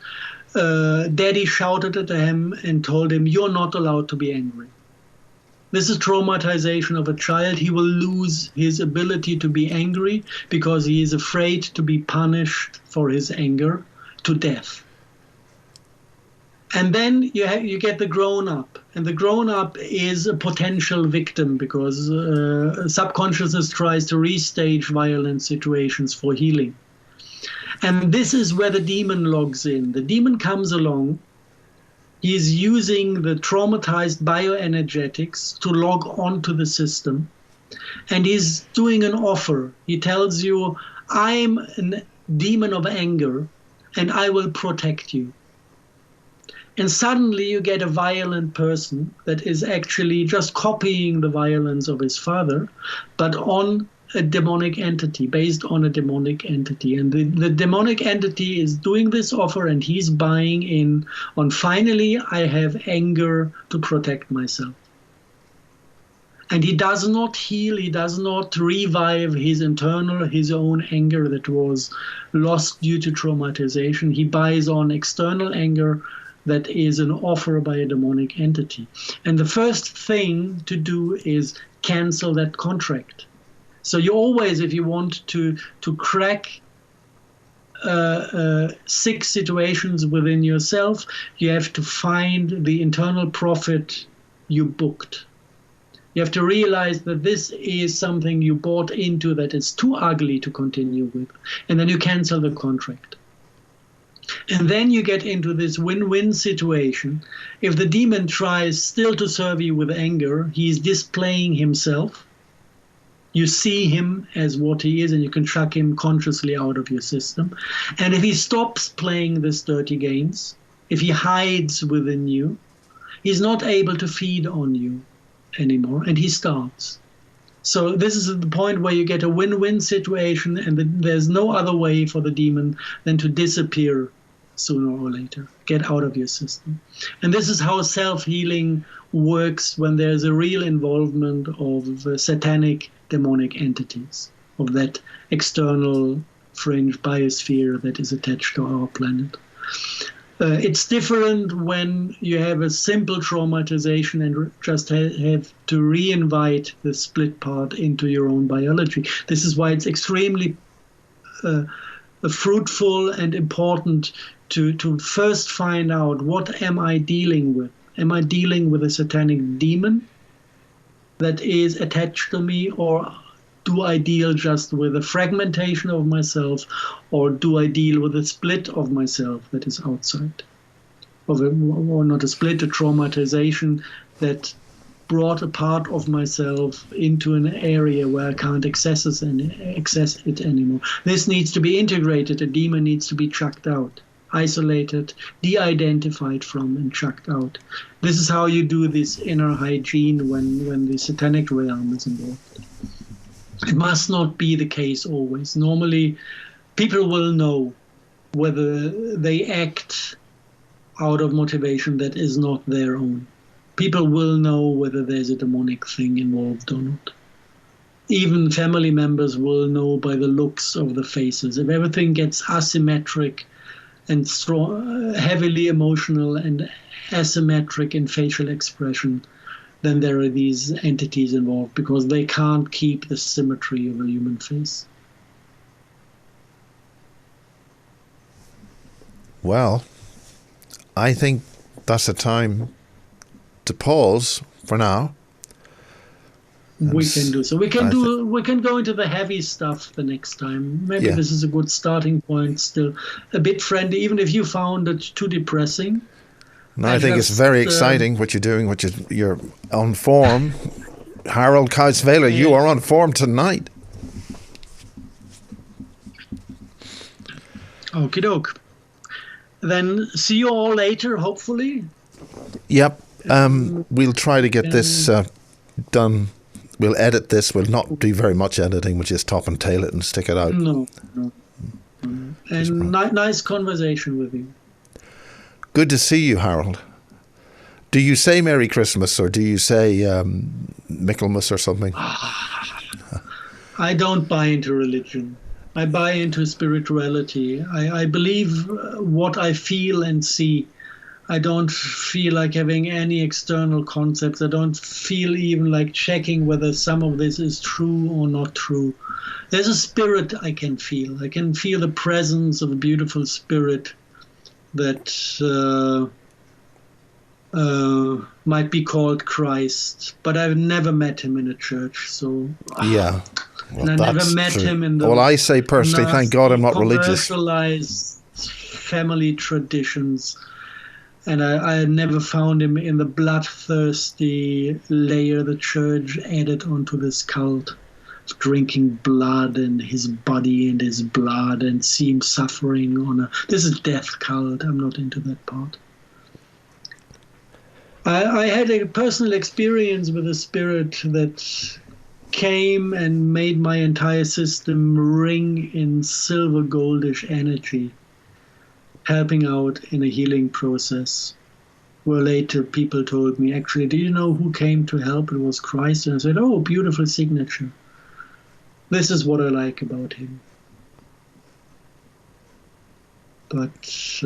Daddy shouted at him and told him, "You're not allowed to be angry." This is traumatization of a child. He will lose his ability to be angry because he is afraid to be punished for his anger to death. And then you get the grown-up. And the grown-up is a potential victim because subconsciousness tries to restage violent situations for healing. And this is where the demon logs in. The demon comes along. He is using the traumatized bioenergetics to log onto the system. And he's doing an offer. He tells you, "I'm a demon of anger, and I will protect you." And suddenly you get a violent person that is actually just copying the violence of his father, but on a demonic entity, based on a demonic entity. And the demonic entity is doing this offer, and he's buying in on, finally, I have anger to protect myself. And he does not heal, he does not revive his own anger that was lost due to traumatization. He buys on external anger that is an offer by a demonic entity. And the first thing to do is cancel that contract. So you always, if you want to crack 6 situations within yourself, you have to find the internal profit you booked. You have to realize that this is something you bought into that is too ugly to continue with. And then you cancel the contract. And then you get into this win-win situation. If the demon tries still to serve you with anger, he's displaying himself. You see him as what he is, and you can chuck him consciously out of your system. And if he stops playing these dirty games, if he hides within you, he's not able to feed on you anymore, and he starves. So this is the point where you get a win-win situation, and there's no other way for the demon than to disappear sooner or later, get out of your system. And this is how self-healing works when there's a real involvement of satanic demonic entities, of that external fringe biosphere that is attached to our planet. It's different when you have a simple traumatization and just have to reinvite the split part into your own biology. This is why it's extremely fruitful and important to first find out, what am I dealing with? Am I dealing with a satanic demon that is attached to me, or do I deal just with a fragmentation of myself, or do I deal with a split of myself that is outside? Or not a split, a traumatization that brought a part of myself into an area where I can't access it anymore. This needs to be integrated. A demon needs to be chucked out, isolated, de-identified from, and chucked out. This is how you do this inner hygiene when the satanic realm is involved. It must not be the case always. Normally, people will know whether they act out of motivation that is not their own. People will know whether there's a demonic thing involved or not. Even family members will know by the looks of the faces. If everything gets asymmetric and strong, heavily emotional and asymmetric in facial expression, then there are these entities involved, because they can't keep the symmetry of a human face. Well, I think that's the time to pause for now. We can do so. We can go into the heavy stuff the next time. Maybe this is a good starting point. Still a bit friendly, even if you found it too depressing. No, I think it's very exciting what you're doing. You're on form, Harald Kautz. You are on form tonight. Okie doke. Then see you all later, hopefully. Yep. We'll try to get this done. We'll edit this. We'll not do very much editing. We'll just top and tail it and stick it out. No. And nice conversation with you. Good to see you, Harald. Do you say Merry Christmas, or do you say Michaelmas or something? I don't buy into religion. I buy into spirituality. I believe what I feel and see. I don't feel like having any external concepts. I don't feel even like checking whether some of this is true or not true. There's a spirit I can feel. I can feel the presence of a beautiful spirit that might be called Christ, but I've never met him in a church. So yeah, well, and I never met him in the. Well, I say personally, thank God I'm not religious. Commercialized family traditions, and I never found him in the bloodthirsty layer the church added onto this cult. Drinking blood and his body and his blood, and see him suffering on this is death cult. I'm not into that part. I had a personal experience with a spirit that came and made my entire system ring in silver goldish energy, helping out in a healing process. where later people told me, actually, do you know who came to help? It was Christ. And I said, oh, beautiful signature. This is what I like about him. But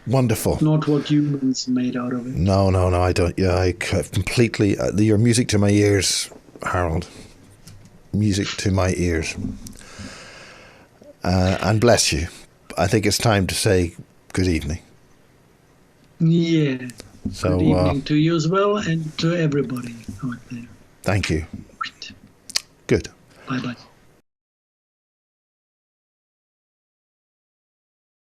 wonderful. Not what humans made out of it. No, I don't. Yeah, I completely. Your music to my ears, Harald. Music to my ears. And bless you. I think it's time to say good evening. Yeah. So, good evening to you as well, and to everybody out there. Thank you. Good. Bye-bye.